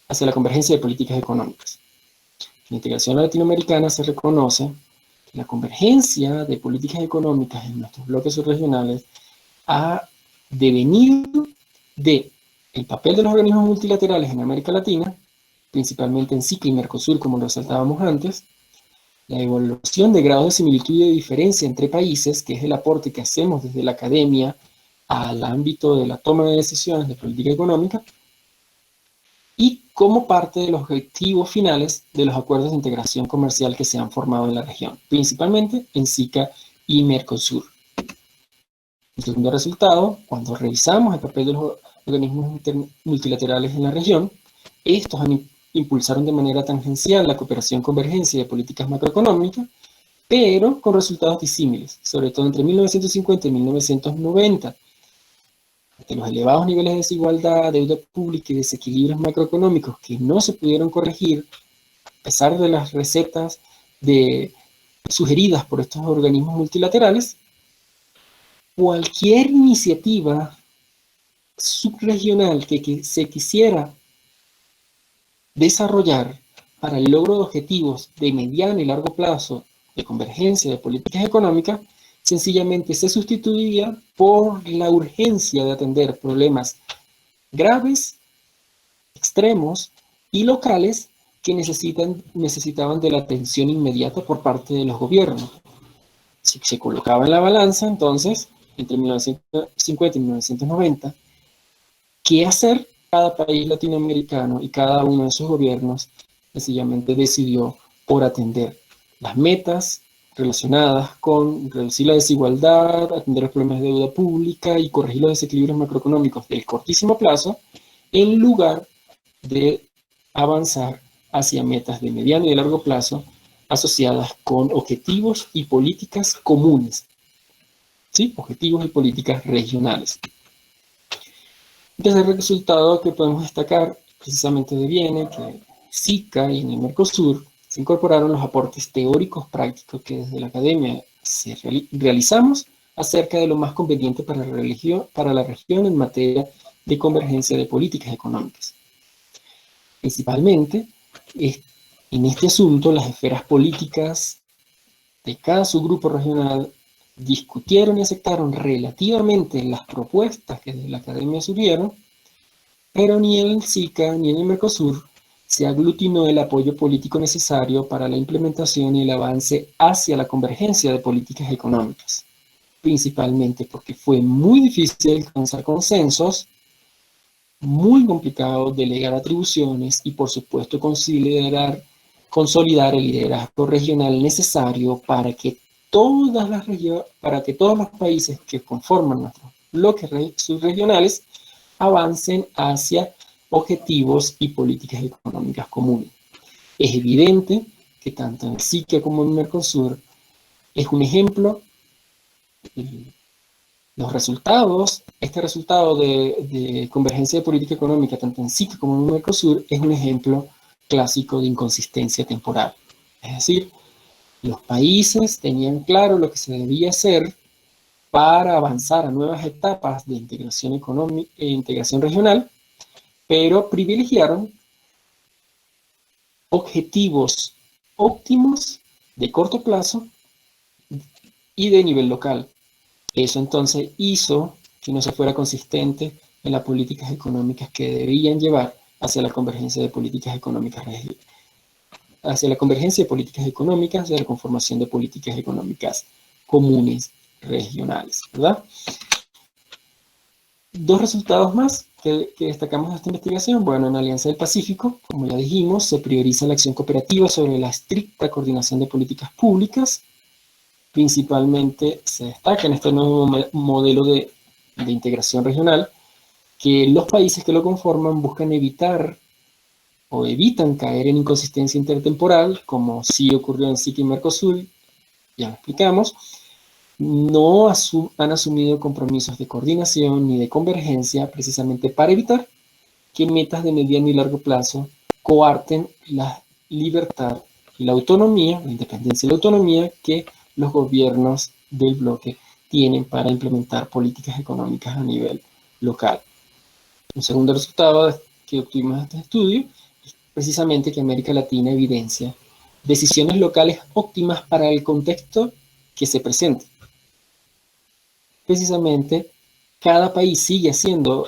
B: la convergencia de políticas económicas? En la integración latinoamericana se reconoce que la convergencia de políticas económicas en nuestros bloques subregionales ha devenido de el papel de los organismos multilaterales en América Latina, principalmente en SICA y Mercosur, como lo resaltábamos antes, la evaluación de grados de similitud y de diferencia entre países, que es el aporte que hacemos desde la academia al ámbito de la toma de decisiones de política económica, y como parte de los objetivos finales de los acuerdos de integración comercial que se han formado en la región, principalmente en SICA y Mercosur. El segundo resultado, cuando revisamos el papel de los organismos multilaterales en la región, estos impulsaron de manera tangencial la cooperación convergencia de políticas macroeconómicas, pero con resultados disímiles, sobre todo entre 1950 y 1990. De los elevados niveles de desigualdad, deuda pública y desequilibrios macroeconómicos que no se pudieron corregir, a pesar de las recetas sugeridas por estos organismos multilaterales, cualquier iniciativa subregional que se quisiera desarrollar para el logro de objetivos de mediano y largo plazo de convergencia de políticas económicas, sencillamente se sustituiría por la urgencia de atender problemas graves, extremos y locales que necesitaban de la atención inmediata por parte de los gobiernos. Si se colocaba en la balanza, entonces, entre 1950 y 1990, ¿qué hacer? Cada país latinoamericano y cada uno de sus gobiernos sencillamente decidió por atender las metas relacionadas con reducir la desigualdad, atender los problemas de deuda pública y corregir los desequilibrios macroeconómicos del cortísimo plazo, en lugar de avanzar hacia metas de mediano y de largo plazo asociadas con objetivos y políticas comunes, ¿sí? Objetivos y políticas regionales. Entonces, el resultado que podemos destacar precisamente deviene que SICA y en el Mercosur se incorporaron los aportes teóricos prácticos que desde la academia realizamos acerca de lo más conveniente para la región en materia de convergencia de políticas económicas. Principalmente, en este asunto, las esferas políticas de cada subgrupo regional discutieron y aceptaron relativamente las propuestas que desde la academia surgieron, pero ni en el SICA ni en el Mercosur se aglutinó el apoyo político necesario para la implementación y el avance hacia la convergencia de políticas económicas, principalmente porque fue muy difícil alcanzar consensos, muy complicado delegar atribuciones y, por supuesto, consolidar el liderazgo regional necesario para que todos los países que conforman nuestros bloques subregionales avancen hacia objetivos y políticas económicas comunes. Es evidente que tanto en SICA como en Mercosur es un ejemplo. Los resultados, este resultado de convergencia de política económica, tanto en SICA como en Mercosur, es un ejemplo clásico de inconsistencia temporal. Es decir, los países tenían claro lo que se debía hacer para avanzar a nuevas etapas de integración económica e integración regional, pero privilegiaron objetivos óptimos de corto plazo y de nivel local. Eso entonces hizo que no se fuera consistente en las políticas económicas que debían llevar hacia la convergencia de políticas económicas hacia la la conformación de políticas económicas comunes regionales, ¿verdad? Dos resultados más que destacamos de esta investigación. Bueno, en Alianza del Pacífico, como ya dijimos, se prioriza la acción cooperativa sobre la estricta coordinación de políticas públicas. Principalmente se destaca en este nuevo modelo de integración regional que los países que lo conforman buscan evitar o evitan caer en inconsistencia intertemporal, como sí ocurrió en SIC y Mercosur, ya lo explicamos. No han asumido compromisos de coordinación ni de convergencia precisamente para evitar que metas de mediano y largo plazo coarten la libertad y la autonomía, la independencia y la autonomía que los gobiernos del bloque tienen para implementar políticas económicas a nivel local. Un segundo resultado que obtuvimos de este estudio es precisamente que América Latina evidencia decisiones locales óptimas para el contexto que se presenta. Precisamente, cada país sigue haciendo,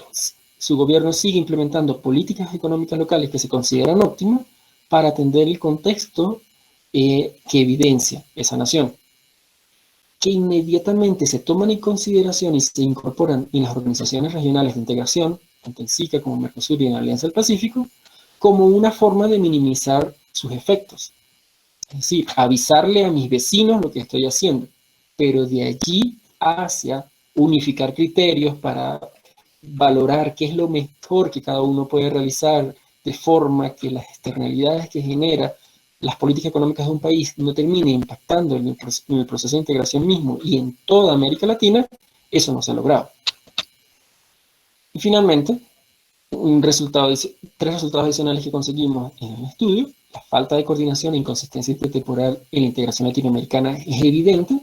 B: su gobierno sigue implementando políticas económicas locales que se consideran óptimas para atender el contexto que evidencia esa nación, que inmediatamente se toman en consideración y se incorporan en las organizaciones regionales de integración, tanto en SICA como en Mercosur y en la Alianza del Pacífico, como una forma de minimizar sus efectos. Es decir, avisarle a mis vecinos lo que estoy haciendo, pero de allí hacia unificar criterios para valorar qué es lo mejor que cada uno puede realizar de forma que las externalidades que genera las políticas económicas de un país no terminen impactando en el proceso de integración mismo y en toda América Latina, eso no se ha logrado. Y finalmente, tres resultados adicionales que conseguimos en el estudio: la falta de coordinación e inconsistencia intertemporal en la integración latinoamericana es evidente.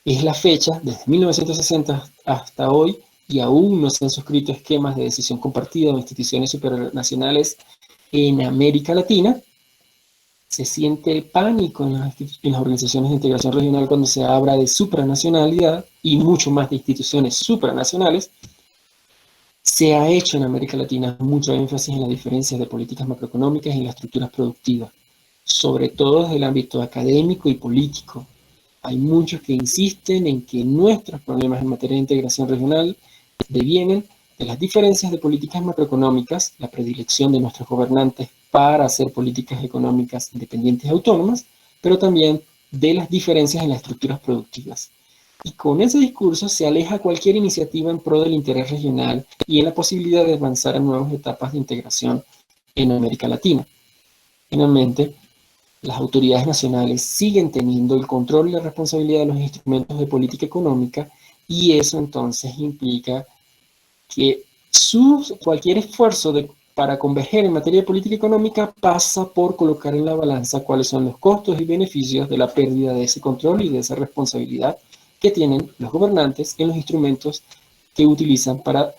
B: Es la fecha, desde 1960 hasta hoy, y aún no se han suscrito esquemas de decisión compartida o instituciones supranacionales en América Latina. Se siente pánico en las organizaciones de integración regional cuando se habla de supranacionalidad y mucho más de instituciones supranacionales. Se ha hecho en América Latina mucho énfasis en las diferencias de políticas macroeconómicas y en las estructuras productivas, sobre todo desde el ámbito académico y político. Hay muchos que insisten en que nuestros problemas en materia de integración regional devienen de las diferencias de políticas macroeconómicas, la predilección de nuestros gobernantes para hacer políticas económicas independientes y autónomas, pero también de las diferencias en las estructuras productivas. Y con ese discurso se aleja cualquier iniciativa en pro del interés regional y en la posibilidad de avanzar a nuevas etapas de integración en América Latina. Finalmente, las autoridades nacionales siguen teniendo el control y la responsabilidad de los instrumentos de política económica, y eso entonces implica que cualquier esfuerzo para converger en materia de política económica pasa por colocar en la balanza cuáles son los costos y beneficios de la pérdida de ese control y de esa responsabilidad que tienen los gobernantes en los instrumentos que utilizan para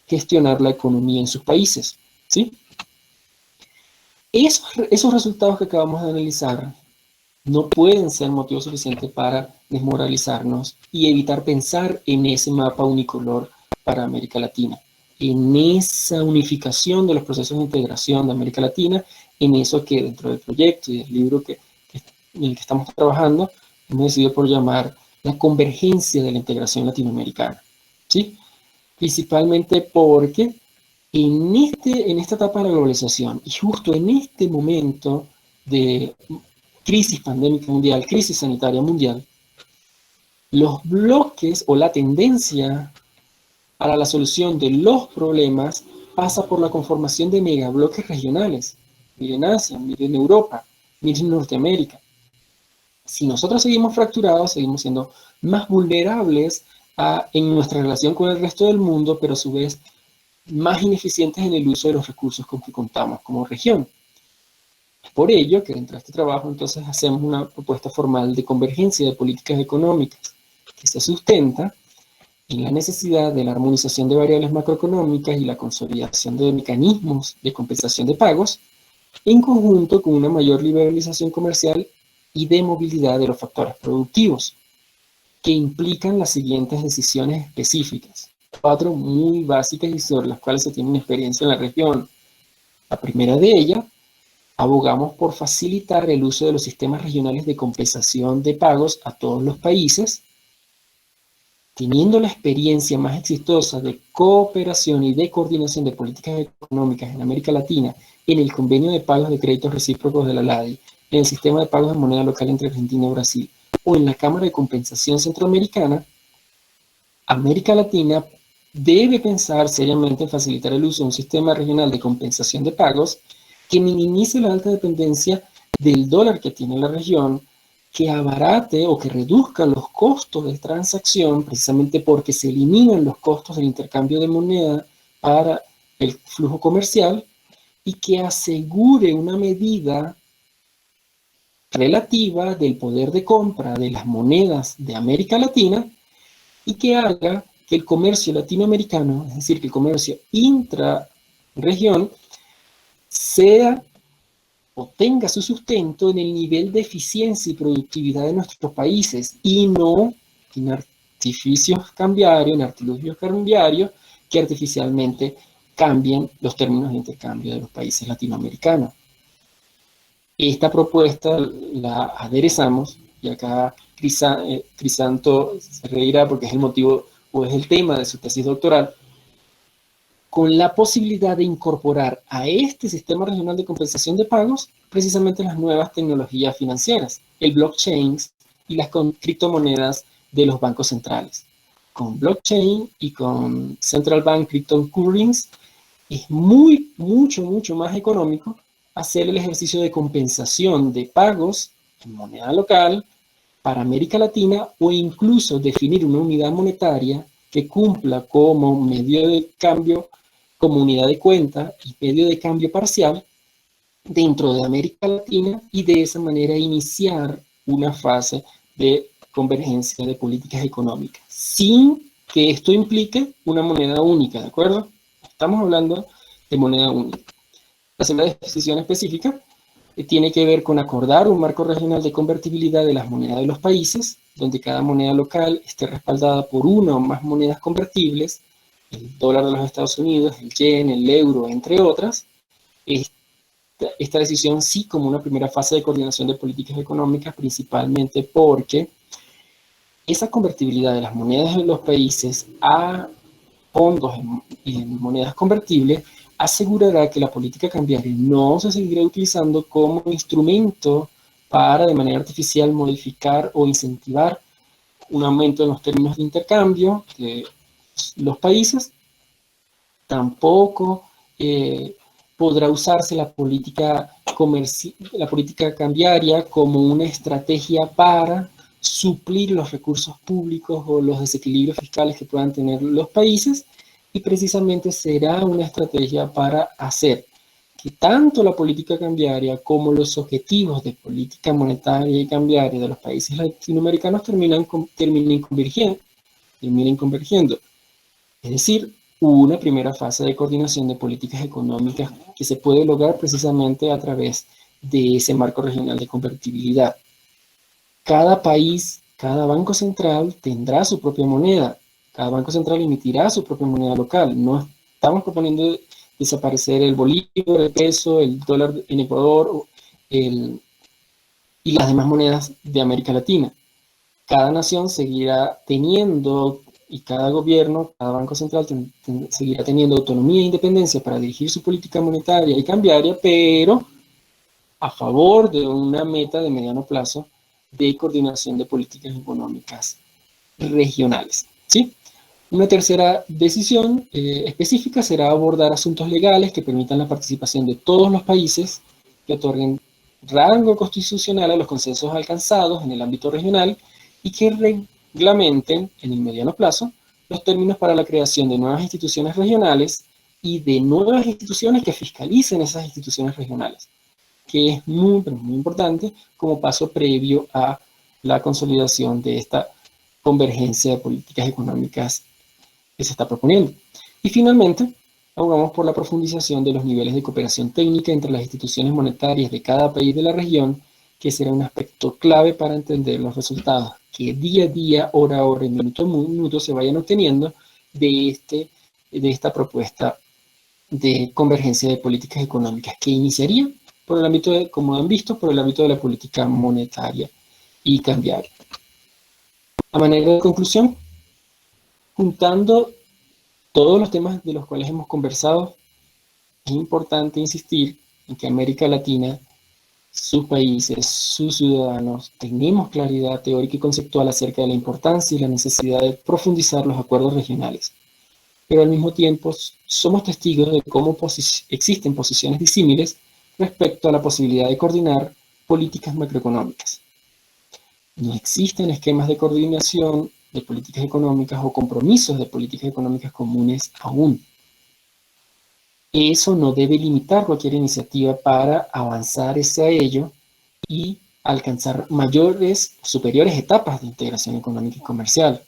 B: gestionar la economía en sus países, ¿sí? Esos resultados que acabamos de analizar no pueden ser motivo suficiente para desmoralizarnos y evitar pensar en ese mapa unicolor para América Latina, en esa unificación de los procesos de integración de América Latina, en eso que dentro del proyecto y del libro en el que estamos trabajando, hemos decidido por llamar la convergencia de la integración latinoamericana, ¿sí? Principalmente porque en esta etapa de la globalización y justo en este momento de crisis pandémica mundial, crisis sanitaria mundial, los bloques o la tendencia para la solución de los problemas pasa por la conformación de megabloques regionales. Miren Asia, miren Europa, miren Norteamérica. Si nosotros seguimos fracturados, seguimos siendo más vulnerables en nuestra relación con el resto del mundo, pero a su vez más ineficientes en el uso de los recursos con que contamos como región. Es por ello que dentro de este trabajo entonces hacemos una propuesta formal de convergencia de políticas económicas que se sustenta en la necesidad de la armonización de variables macroeconómicas y la consolidación de mecanismos de compensación de pagos, en conjunto con una mayor liberalización comercial y de movilidad de los factores productivos, que implican las siguientes decisiones específicas, 4 muy básicas y sobre las cuales se tiene experiencia en la región. La primera de ellas, abogamos por facilitar el uso de los sistemas regionales de compensación de pagos a todos los países, teniendo la experiencia más exitosa de cooperación y de coordinación de políticas económicas en América Latina en el convenio de pagos de créditos recíprocos de la LADI, en el sistema de pagos de moneda local entre Argentina y Brasil, o en la Cámara de Compensación Centroamericana. América Latina debe pensar seriamente en facilitar el uso de un sistema regional de compensación de pagos que minimice la alta dependencia del dólar que tiene la región, que abarate o que reduzca los costos de transacción, precisamente porque se eliminan los costos del intercambio de moneda para el flujo comercial, y que asegure una medida relativa del poder de compra de las monedas de América Latina y que haga que el comercio latinoamericano, es decir, que el comercio intrarregión, sea o tenga su sustento en el nivel de eficiencia y productividad de nuestros países y no en artificios cambiarios, en artilugios cambiarios que artificialmente cambien los términos de intercambio de los países latinoamericanos. Esta propuesta la aderezamos, y acá Crisanto se reirá porque es el motivo o es el tema de su tesis doctoral, con la posibilidad de incorporar a este sistema regional de compensación de pagos precisamente las nuevas tecnologías financieras, el blockchain y las criptomonedas de los bancos centrales. Con blockchain y con Central Bank Cryptocurrencies es mucho más económico hacer el ejercicio de compensación de pagos en moneda local para América Latina o incluso definir una unidad monetaria que cumpla como medio de cambio, como unidad de cuenta y medio de cambio parcial dentro de América Latina y de esa manera iniciar una fase de convergencia de políticas económicas sin que esto implique una moneda única, ¿de acuerdo? Estamos hablando de moneda única. La segunda decisión específica tiene que ver con acordar un marco regional de convertibilidad de las monedas de los países, donde cada moneda local esté respaldada por una o más monedas convertibles, el dólar de los Estados Unidos, el yen, el euro, entre otras. Esta decisión sí como una primera fase de coordinación de políticas económicas, principalmente porque esa convertibilidad de las monedas de los países a fondos en monedas convertibles asegurará que la política cambiaria no se seguirá utilizando como instrumento para de manera artificial modificar o incentivar un aumento en los términos de intercambio de los países. Tampoco podrá usarse la política cambiaria como una estrategia para suplir los recursos públicos o los desequilibrios fiscales que puedan tener los países, y precisamente será una estrategia para hacer que tanto la política cambiaria como los objetivos de política monetaria y cambiaria de los países latinoamericanos terminen convergiendo. Es decir, una primera fase de coordinación de políticas económicas que se puede lograr precisamente a través de ese marco regional de convertibilidad. Cada país, cada banco central tendrá su propia moneda. Cada banco central emitirá su propia moneda local. No estamos proponiendo desaparecer el bolívar, el peso, el dólar en Ecuador y las demás monedas de América Latina. Cada nación seguirá teniendo, y cada gobierno, cada banco central seguirá teniendo autonomía e independencia para dirigir su política monetaria y cambiaria, pero a favor de una meta de mediano plazo de coordinación de políticas económicas regionales, ¿sí? Una tercera decisión específica será abordar asuntos legales que permitan la participación de todos los países, que otorguen rango constitucional a los consensos alcanzados en el ámbito regional y que reglamenten en el mediano plazo los términos para la creación de nuevas instituciones regionales y de nuevas instituciones que fiscalicen esas instituciones regionales, que es muy importante como paso previo a la consolidación de esta convergencia de políticas económicas que se está proponiendo. Y finalmente, abogamos por la profundización de los niveles de cooperación técnica entre las instituciones monetarias de cada país de la región, que será un aspecto clave para entender los resultados que día a día, hora a hora y minuto a minuto se vayan obteniendo de esta propuesta de convergencia de políticas económicas, que iniciaría por el ámbito, como han visto, por el ámbito de la política monetaria y cambiaria. A manera de conclusión, juntando todos los temas de los cuales hemos conversado, es importante insistir en que América Latina, sus países, sus ciudadanos, tenemos claridad teórica y conceptual acerca de la importancia y la necesidad de profundizar los acuerdos regionales. pero al mismo tiempo somos testigos de cómo existen posiciones disímiles respecto a la posibilidad de coordinar políticas macroeconómicas. No existen esquemas de coordinación de políticas económicas o compromisos de políticas económicas comunes aún. Eso no debe limitar cualquier iniciativa para avanzar hacia ello y alcanzar mayores o superiores etapas de integración económica y comercial.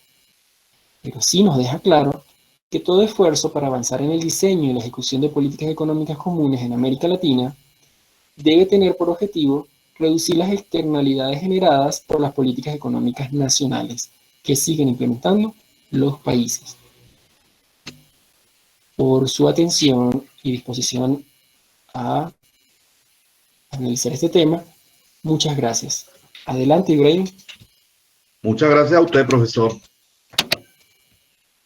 B: Pero sí nos deja claro que todo esfuerzo para avanzar en el diseño y la ejecución de políticas económicas comunes en América Latina debe tener por objetivo reducir las externalidades generadas por las políticas económicas nacionales que siguen implementando los países. Por su atención y disposición a analizar este tema, muchas gracias. Adelante, Ibrahim.
A: Muchas gracias a usted, profesor.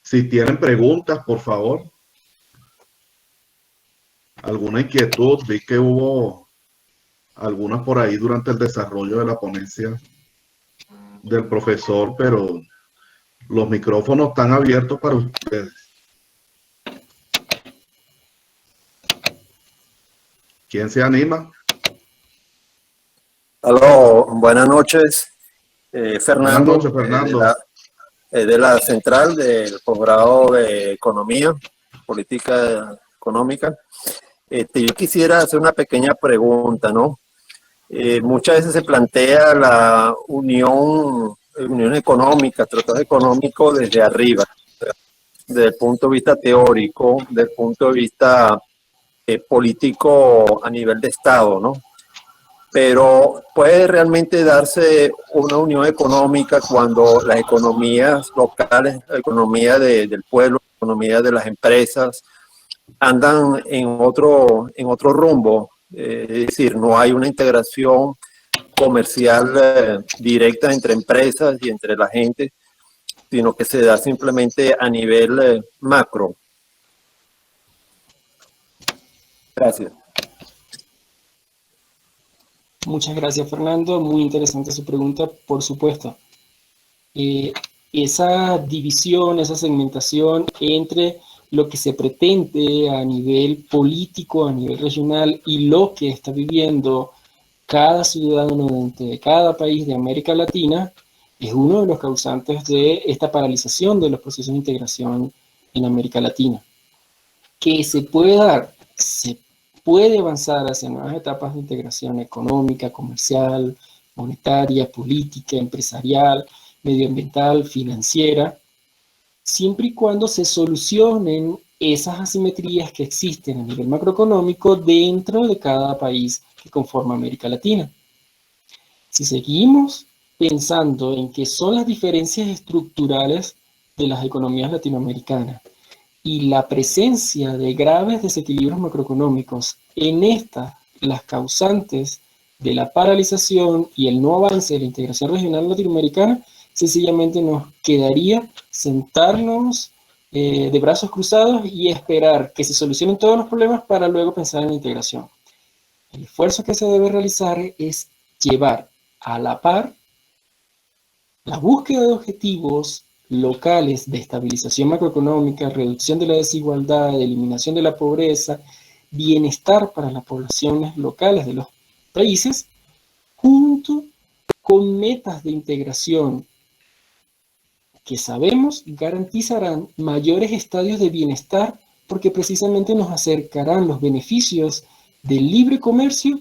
A: Si tienen preguntas, por favor. ¿Alguna inquietud? Vi que hubo algunas por ahí durante el desarrollo de la ponencia del profesor, pero los micrófonos están abiertos para ustedes. ¿Quién se anima?
C: Aló, buenas noches. Fernando.
A: Buenas noches, Fernando.
C: De la central del posgrado de Economía, Política Económica. Yo quisiera hacer una pequeña pregunta, ¿no? Muchas veces se plantea la unión económica, tratado económico desde arriba, desde el punto de vista teórico, desde el punto de vista político a nivel de Estado, ¿no? Pero puede realmente darse una unión económica cuando las economías locales, la economía del pueblo, la economía de las empresas, andan en otro rumbo. Es decir, no hay una integración comercial directa entre empresas y entre la gente, sino que se da simplemente a nivel macro. Gracias.
B: Muchas gracias, Fernando. Muy interesante su pregunta, por supuesto. Esa división, esa segmentación entre lo que se pretende a nivel político, a nivel regional, y lo que está viviendo cada ciudadano de cada país de América Latina, es uno de los causantes de esta paralización de los procesos de integración en América Latina. Que se puede dar, se puede avanzar hacia nuevas etapas de integración económica, comercial, monetaria, política, empresarial, medioambiental, financiera, siempre y cuando se solucionen esas asimetrías que existen a nivel macroeconómico dentro de cada país que conforma América Latina. Si seguimos pensando en que son las diferencias estructurales de las economías latinoamericanas y la presencia de graves desequilibrios macroeconómicos en estas, las causantes de la paralización y el no avance de la integración regional latinoamericana, sencillamente nos quedaría sentarnos de brazos cruzados y esperar que se solucionen todos los problemas para luego pensar en la integración. El esfuerzo que se debe realizar es llevar a la par la búsqueda de objetivos locales de estabilización macroeconómica, reducción de la desigualdad, eliminación de la pobreza, bienestar para las poblaciones locales de los países, junto con metas de integración que sabemos garantizarán mayores estadios de bienestar porque precisamente nos acercarán los beneficios del libre comercio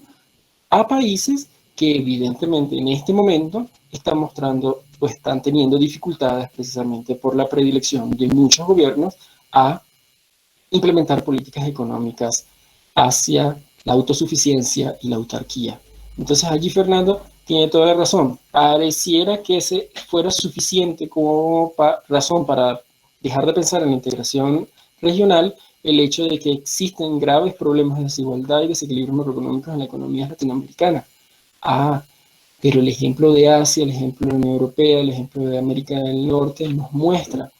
B: a países que evidentemente en este momento están mostrando o están teniendo dificultades precisamente por la predilección de muchos gobiernos a implementar políticas económicas hacia la autosuficiencia y la autarquía. Entonces allí Fernando tiene toda la razón. Pareciera que ese fuera suficiente como razón para dejar de pensar en la integración regional el hecho de que existen graves problemas de desigualdad y desequilibrios macroeconómicos en la economía latinoamericana. Pero el ejemplo de Asia, el ejemplo de la Unión Europea, el ejemplo de América del Norte nos muestra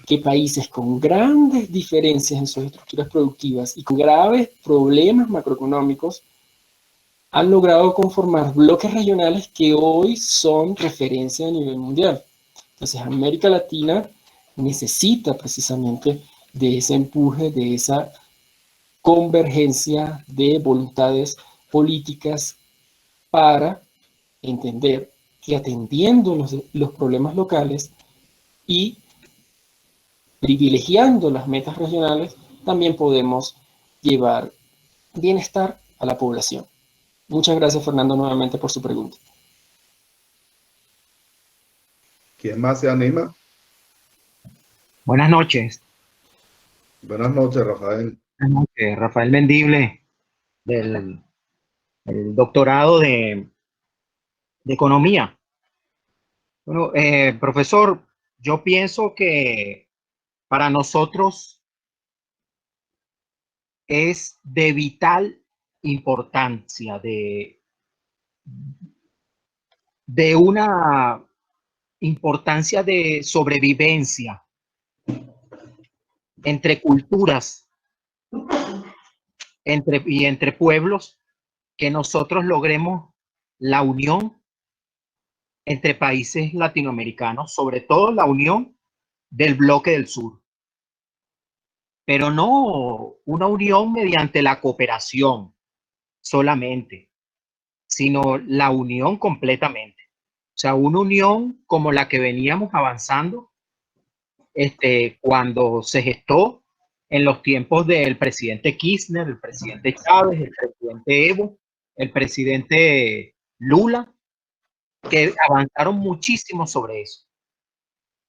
B: que países con grandes diferencias en sus estructuras productivas y con graves problemas macroeconómicos han logrado conformar bloques regionales que hoy son referencia a nivel mundial. Entonces, América Latina necesita precisamente de ese empuje, de esa convergencia de voluntades políticas para entender que atendiendo los problemas locales y privilegiando las metas regionales, también podemos llevar bienestar a la población. Muchas gracias, Fernando, nuevamente por su pregunta.
A: ¿Quién más se anima?
D: Buenas noches.
A: Buenas noches, Rafael.
D: Buenas noches, Rafael Mendible, del doctorado de Economía. Bueno, profesor, yo pienso que para nosotros es de vital importancia, de una importancia de sobrevivencia entre culturas, entre pueblos, que nosotros logremos la unión entre países latinoamericanos, sobre todo la unión del bloque del sur, pero no una unión mediante la cooperación solamente, sino la unión completamente. O sea, una unión como la que veníamos avanzando cuando se gestó en los tiempos del presidente Kirchner, el presidente Chávez, el presidente Evo, el presidente Lula, que avanzaron muchísimo sobre eso.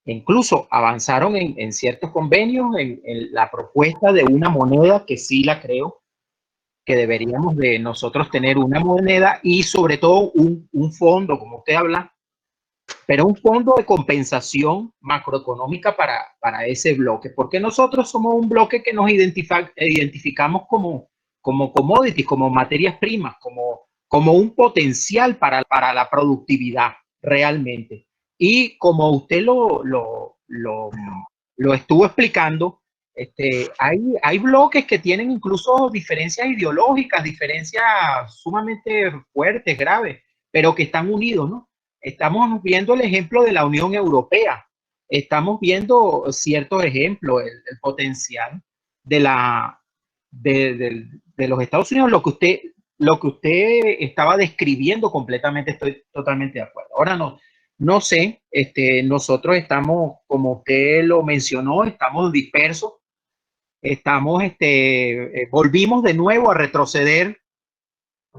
D: Incluso avanzaron en ciertos convenios, en la propuesta de una moneda que sí la creo, que deberíamos de nosotros tener una moneda y sobre todo un fondo, como usted habla, pero un fondo de compensación macroeconómica para ese bloque, porque nosotros somos un bloque que nos identificamos como commodities, como materias primas, como un potencial para la productividad realmente. Y como usted lo estuvo explicando, hay bloques que tienen incluso diferencias ideológicas, diferencias sumamente fuertes, graves, pero que están unidos, ¿no? Estamos viendo el ejemplo de la Unión Europea, estamos viendo ciertos ejemplos, el potencial de los Estados Unidos, lo que usted estaba describiendo completamente, estoy totalmente de acuerdo. Ahora no sé, nosotros estamos, como usted lo mencionó, estamos dispersos, volvimos de nuevo a retroceder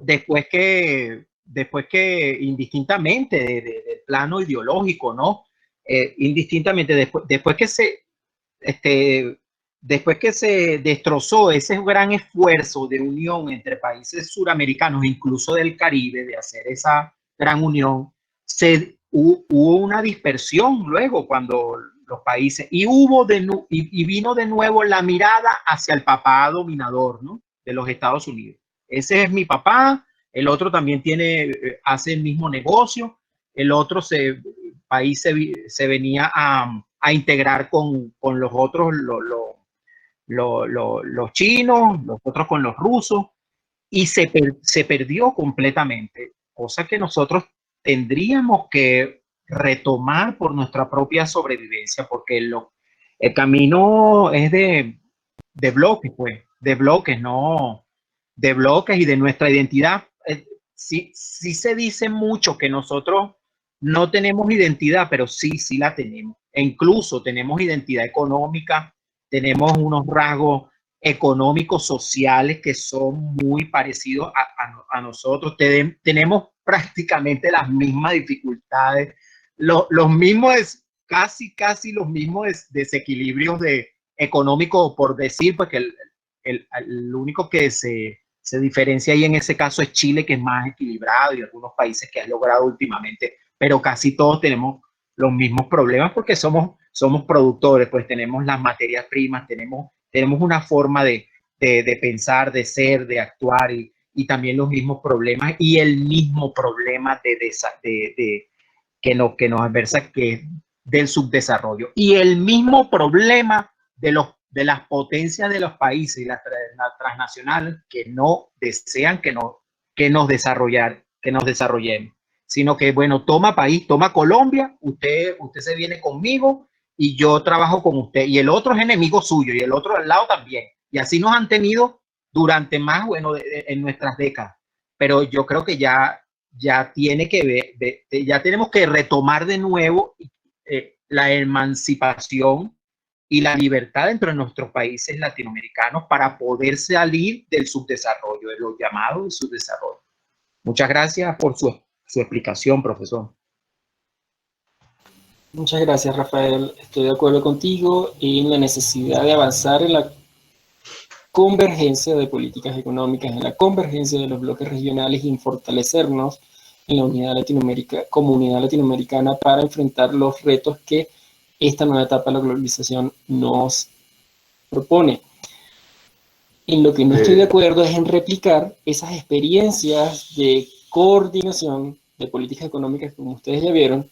D: después que indistintamente del plano ideológico, ¿no? Indistintamente, después que se destrozó ese gran esfuerzo de unión entre países suramericanos, incluso del Caribe, de hacer esa gran unión, hubo una dispersión luego cuando los países, y vino de nuevo la mirada hacia el papá dominador, ¿no? De los Estados Unidos. Ese es mi papá, el otro también hace el mismo negocio, el otro país se venía a integrar con los otros, los chinos, los otros con los rusos, y se perdió completamente, cosa que nosotros tendríamos que retomar por nuestra propia sobrevivencia, porque el camino es de bloques, pues, de bloques, no de bloques y de nuestra identidad. Sí se dice mucho que nosotros no tenemos identidad, pero sí la tenemos. E incluso tenemos identidad económica, tenemos unos rasgos económicos, sociales que son muy parecidos a nosotros. Tenemos prácticamente las mismas dificultades, los mismos, casi los mismos desequilibrios económicos, por decir, porque el único que se diferencia ahí en ese caso es Chile, que es más equilibrado, y algunos países que han logrado últimamente, pero casi todos tenemos los mismos problemas porque somos productores, pues tenemos las materias primas, tenemos una forma de pensar, de ser, de actuar, y también los mismos problemas y el mismo problema que nos adversa, que es del subdesarrollo, y el mismo problema de las potencias de los países y las transnacionales que no desean que nos desarrollemos, sino que, bueno, toma país, toma Colombia, usted se viene conmigo y yo trabajo con usted, y el otro es enemigo suyo, y el otro al lado también. Y así nos han tenido durante más, bueno, en nuestras décadas. Pero yo creo que ya tiene que ver, ya tenemos que retomar de nuevo la emancipación y la libertad dentro de nuestros países latinoamericanos para poder salir del subdesarrollo, de lo llamado subdesarrollo. Muchas gracias por su explicación, profesor.
B: Muchas gracias, Rafael. Estoy de acuerdo contigo en la necesidad de avanzar en la convergencia de políticas económicas, en la convergencia de los bloques regionales y en fortalecernos en la unidad comunidad latinoamericana para enfrentar los retos que esta nueva etapa de la globalización nos propone. En lo que no estoy de acuerdo es en replicar esas experiencias de coordinación de políticas económicas, como ustedes ya vieron,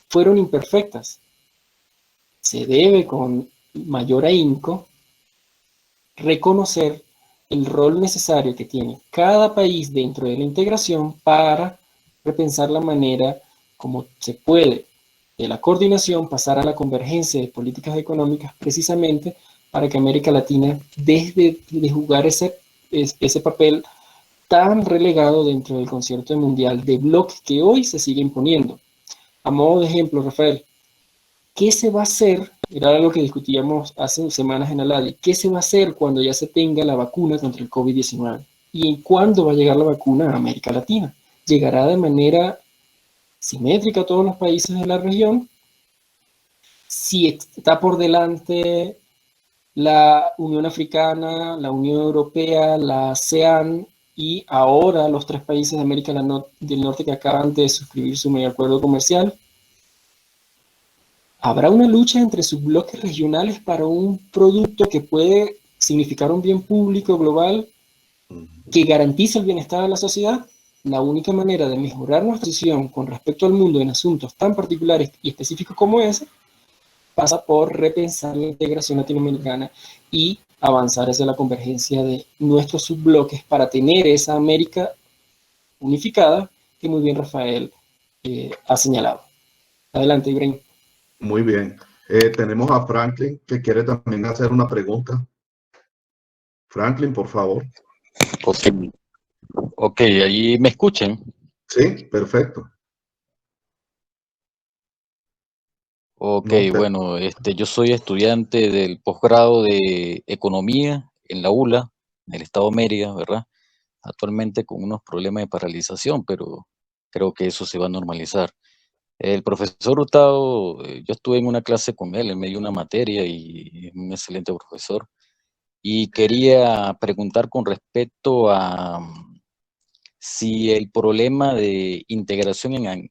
B: fueron imperfectas. Se debe con mayor ahínco reconocer el rol necesario que tiene cada país dentro de la integración para repensar la manera como se puede de la coordinación pasar a la convergencia de políticas económicas, precisamente para que América Latina deje de jugar ese papel tan relegado dentro del concierto mundial de bloques que hoy se sigue imponiendo. A modo de ejemplo, Rafael, ¿qué se va a hacer? Era lo que discutíamos hace semanas en Aladi. ¿Qué se va a hacer cuando ya se tenga la vacuna contra el COVID-19? ¿Y cuándo va a llegar la vacuna a América Latina? ¿Llegará de manera simétrica a todos los países de la región? Si está por delante la Unión Africana, la Unión Europea, la ASEAN y ahora los 3 países de América del Norte que acaban de suscribir su medio acuerdo comercial, ¿habrá una lucha entre sus bloques regionales para un producto que puede significar un bien público global que garantice el bienestar de la sociedad? La única manera de mejorar nuestra posición con respecto al mundo en asuntos tan particulares y específicos como ese pasa por repensar la integración latinoamericana y avanzar hacia la convergencia de nuestros subbloques para tener esa América unificada que muy bien Rafael ha señalado. Adelante, Ibrahim.
A: Muy bien. Tenemos a Franklin que quiere también hacer una pregunta. Franklin, por favor.
E: Ok, ahí me escuchan.
A: Sí, perfecto.
E: Ok, bueno, yo soy estudiante del posgrado de Economía en la ULA, en el estado Mérida, ¿verdad? Actualmente con unos problemas de paralización, pero creo que eso se va a normalizar. El profesor Hurtado, yo estuve en una clase con él, me dio una materia y es un excelente profesor. Y quería preguntar con respecto a si el problema de integración en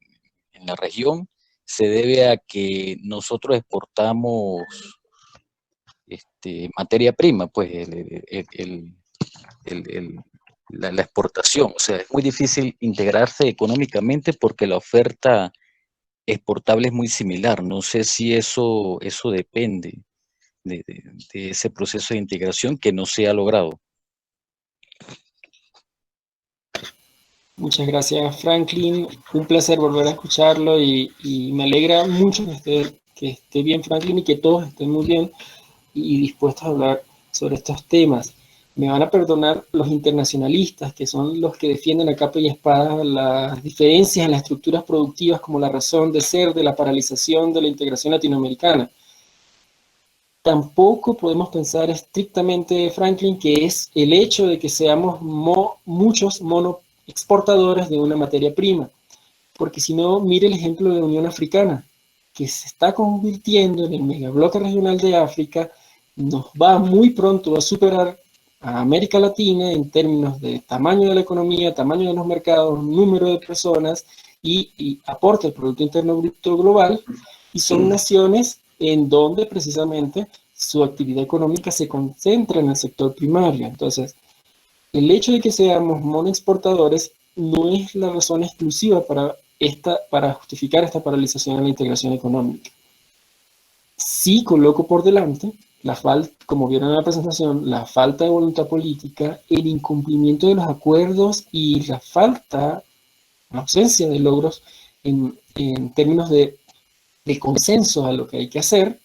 E: la región se debe a que nosotros exportamos materia prima, pues la exportación. O sea, es muy difícil integrarse económicamente porque la oferta exportable es muy similar. No sé si eso depende de ese proceso de integración que no se ha logrado.
B: Muchas gracias, Franklin. Un placer volver a escucharlo y me alegra mucho que esté bien, Franklin, y que todos estén muy bien y dispuestos a hablar sobre estos temas. Me van a perdonar los internacionalistas, que son los que defienden a capa y espada las diferencias en las estructuras productivas como la razón de ser de la paralización de la integración latinoamericana. Tampoco podemos pensar estrictamente, Franklin, que es el hecho de que seamos muchos exportadores de una materia prima, porque si no, mire el ejemplo de la Unión Africana, que se está convirtiendo en el megabloque regional de África, nos va muy pronto a superar a América Latina en términos de tamaño de la economía, tamaño de los mercados, número de personas y aporte al Producto Interno Bruto global, y son naciones en donde precisamente su actividad económica se concentra en el sector primario. Entonces, el hecho de que seamos monoexportadores no es la razón exclusiva para justificar esta paralización en la integración económica. Sí coloco por delante como vieron en la presentación, la falta de voluntad política, el incumplimiento de los acuerdos y la ausencia de logros en términos de de consenso a lo que hay que hacer,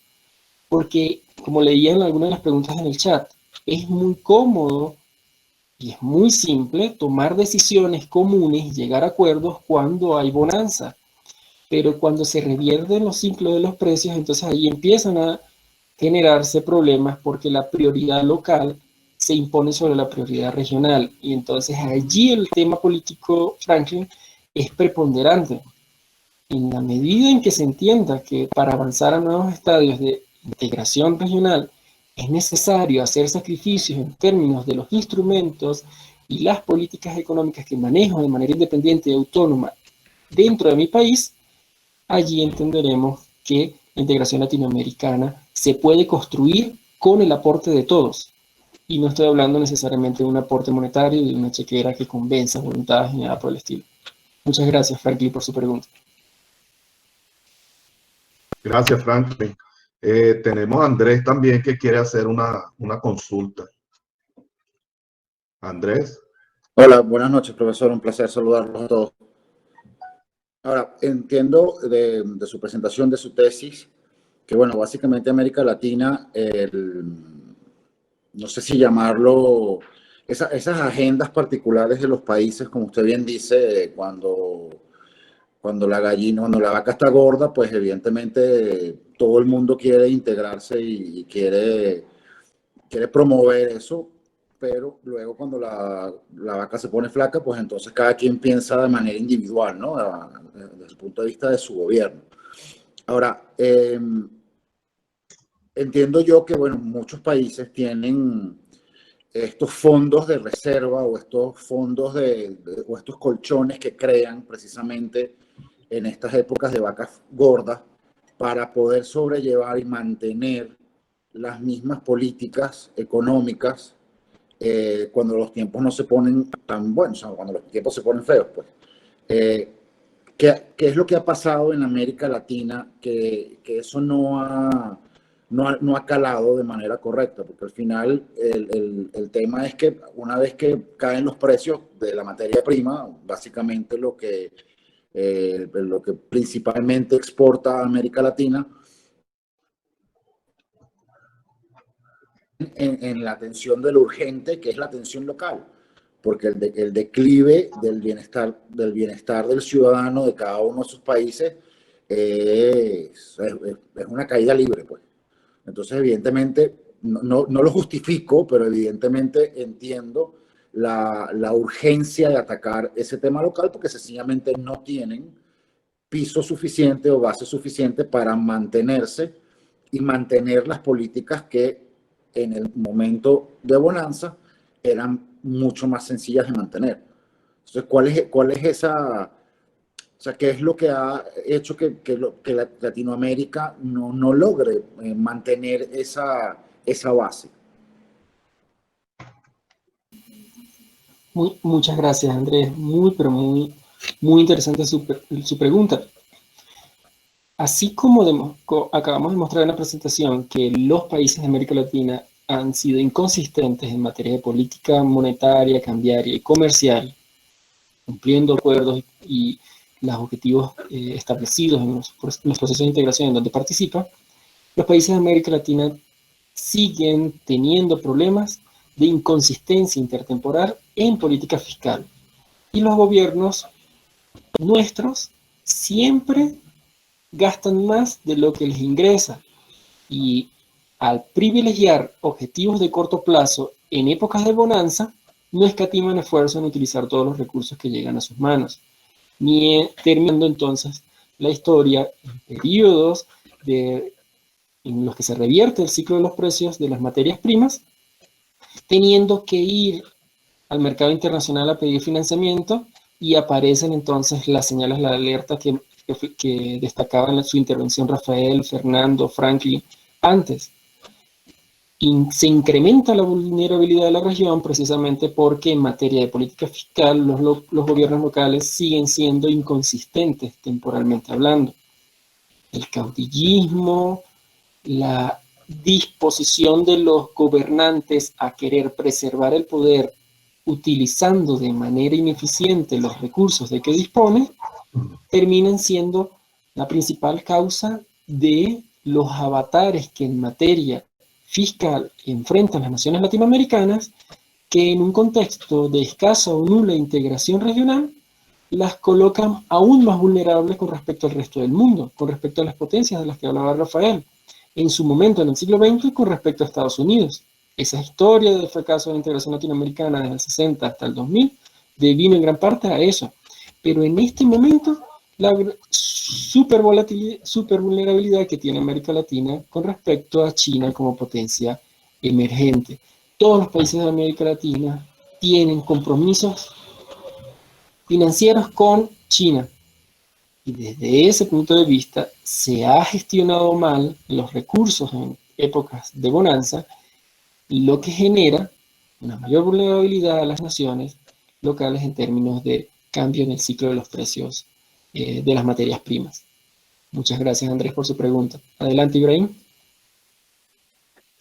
B: porque, como leía en algunas de las preguntas en el chat, es muy cómodo y es muy simple tomar decisiones comunes, llegar a acuerdos cuando hay bonanza, pero cuando se revierten los ciclos de los precios, entonces ahí empiezan a generarse problemas porque la prioridad local se impone sobre la prioridad regional, y entonces allí el tema político, Franklin, es preponderante. En la medida en que se entienda que para avanzar a nuevos estadios de integración regional es necesario hacer sacrificios en términos de los instrumentos y las políticas económicas que manejo de manera independiente y autónoma dentro de mi país, allí entenderemos que la integración latinoamericana se puede construir con el aporte de todos. Y no estoy hablando necesariamente de un aporte monetario y de una chequera que convenza voluntades ni nada por el estilo. Muchas gracias, Franklin, por su pregunta.
A: Gracias, Franklin. Tenemos a Andrés también que quiere hacer una consulta. Andrés.
F: Hola, buenas noches, profesor. Un placer saludarlos a todos. Ahora, entiendo de su presentación, de su tesis, que, bueno, básicamente América Latina, no sé si llamarlo, esas agendas particulares de los países, como usted bien dice, cuando la vaca está gorda, pues evidentemente todo el mundo quiere integrarse y quiere promover eso, pero luego cuando la vaca se pone flaca, pues entonces cada quien piensa de manera individual, ¿no? Desde el punto de vista de su gobierno. Ahora, entiendo yo que, bueno, muchos países tienen estos fondos de reserva o estos fondos o estos colchones que crean precisamente en estas épocas de vacas gordas para poder sobrellevar y mantener las mismas políticas económicas cuando los tiempos no se ponen tan buenos, o sea, cuando los tiempos se ponen feos, pues. ¿Qué es lo que ha pasado en América Latina que eso no ha calado de manera correcta? Porque al final el tema es que una vez que caen los precios de la materia prima, básicamente lo que principalmente exporta a América Latina, en la atención de lo urgente, que es la atención local, porque el declive del bienestar del ciudadano de cada uno de sus países es una caída libre, pues. Entonces, evidentemente, no lo justifico, pero evidentemente entiendo la urgencia de atacar ese tema local, porque sencillamente no tienen piso suficiente o base suficiente para mantenerse y mantener las políticas que en el momento de bonanza eran mucho más sencillas de mantener. Entonces, ¿cuál es esa, o sea, qué es lo que ha hecho que Latinoamérica no logre mantener esa base?
B: Muchas gracias, Andrés. Pero muy interesante su pregunta. Así como acabamos de mostrar en la presentación que los países de América Latina han sido inconsistentes en materia de política monetaria, cambiaria y comercial, cumpliendo acuerdos y los objetivos establecidos en los procesos de integración en donde participa, los países de América Latina siguen teniendo problemas de inconsistencia intertemporal en política fiscal. Y los gobiernos nuestros siempre gastan más de lo que les ingresa. Y al privilegiar objetivos de corto plazo en épocas de bonanza, no escatiman esfuerzo en utilizar todos los recursos que llegan a sus manos, ni terminando entonces la historia en periodos en los que se revierte el ciclo de los precios de las materias primas, teniendo que ir al mercado internacional a pedir financiamiento, y aparecen entonces las señales de alerta que destacaban en su intervención Rafael, Fernando, Franklin antes. Se incrementa la vulnerabilidad de la región precisamente porque en materia de política fiscal los gobiernos locales siguen siendo inconsistentes temporalmente hablando. El caudillismo, la disposición de los gobernantes a querer preservar el poder utilizando de manera ineficiente los recursos de que dispone, terminan siendo la principal causa de los avatares que en materia fiscal enfrentan las naciones latinoamericanas, que en un contexto de escasa o nula integración regional, las colocan aún más vulnerables con respecto al resto del mundo, con respecto a las potencias de las que hablaba Rafael, en su momento en el siglo XX con respecto a Estados Unidos. Esa historia del fracaso de la integración latinoamericana desde el 60 hasta el 2000 devino en gran parte a eso. Pero en este momento, la supervulnerabilidad que tiene América Latina con respecto a China como potencia emergente. Todos los países de América Latina tienen compromisos financieros con China. Y desde ese punto de vista se ha gestionado mal los recursos en épocas de bonanza, lo que genera una mayor vulnerabilidad a las naciones locales en términos de cambio en el ciclo de los precios de las materias primas. Muchas gracias, Andrés, por su pregunta. Adelante, Ibrahim.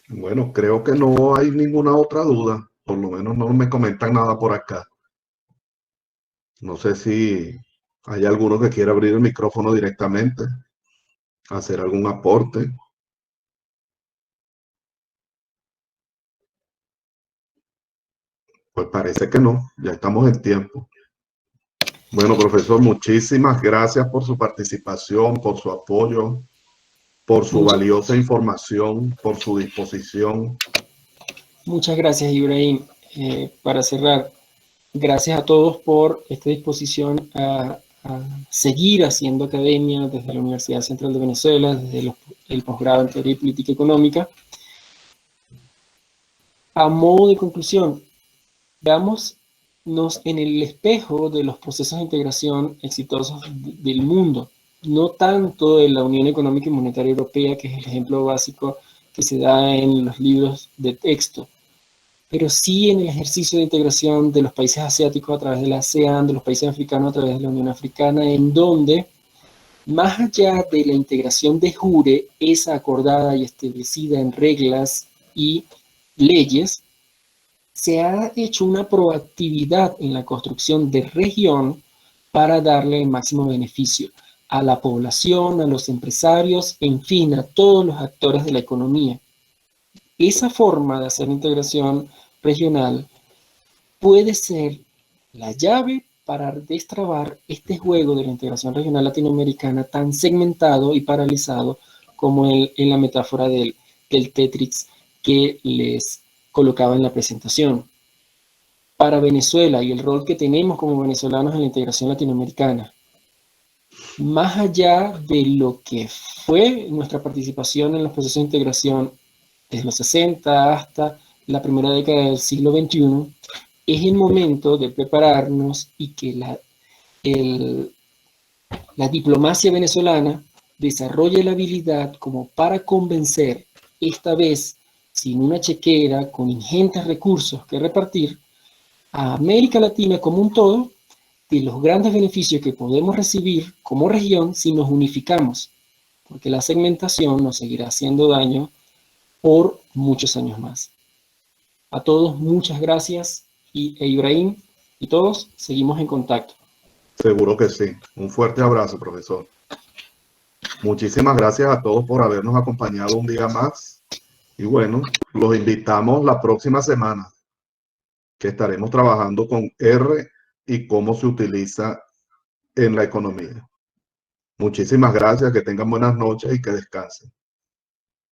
A: Bueno, creo que no hay ninguna otra duda. Por lo menos no me comentan nada por acá. No sé si hay alguno que quiera abrir el micrófono directamente, hacer algún aporte. Pues parece que no, ya estamos en tiempo. Bueno, profesor, muchísimas gracias por su participación, por su apoyo, por su valiosa información, por su disposición.
B: Muchas gracias, Ibrahim. Para cerrar, gracias a todos por esta disposición a seguir haciendo academia desde la Universidad Central de Venezuela, desde el posgrado en Teoría y Política Económica. A modo de conclusión, veámonos en el espejo de los procesos de integración exitosos del mundo, no tanto de la Unión Económica y Monetaria Europea, que es el ejemplo básico que se da en los libros de texto, pero sí en el ejercicio de integración de los países asiáticos a través de la ASEAN, de los países africanos a través de la Unión Africana, en donde, más allá de la integración de jure, esa acordada y establecida en reglas y leyes, se ha hecho una proactividad en la construcción de región para darle el máximo beneficio a la población, a los empresarios, en fin, a todos los actores de la economía. Esa forma de hacer integración regional puede ser la llave para destrabar este juego de la integración regional latinoamericana tan segmentado y paralizado como en la metáfora del Tetris que les colocaba en la presentación. Para Venezuela y el rol que tenemos como venezolanos en la integración latinoamericana, más allá de lo que fue nuestra participación en los procesos de integración desde los 60 hasta la primera década del siglo XXI, es el momento de prepararnos y que la diplomacia venezolana desarrolle la habilidad como para convencer, esta vez sin una chequera, con ingentes recursos que repartir, a América Latina como un todo, de los grandes beneficios que podemos recibir como región si nos unificamos, porque la segmentación nos seguirá haciendo daño por muchos años más. A todos, muchas gracias, e Ibrahim y todos, seguimos en contacto.
A: Seguro que sí. Un fuerte abrazo, profesor. Muchísimas gracias a todos por habernos acompañado un día más. Y bueno, los invitamos la próxima semana, que estaremos trabajando con R y cómo se utiliza en la economía. Muchísimas gracias, que tengan buenas noches y que descansen.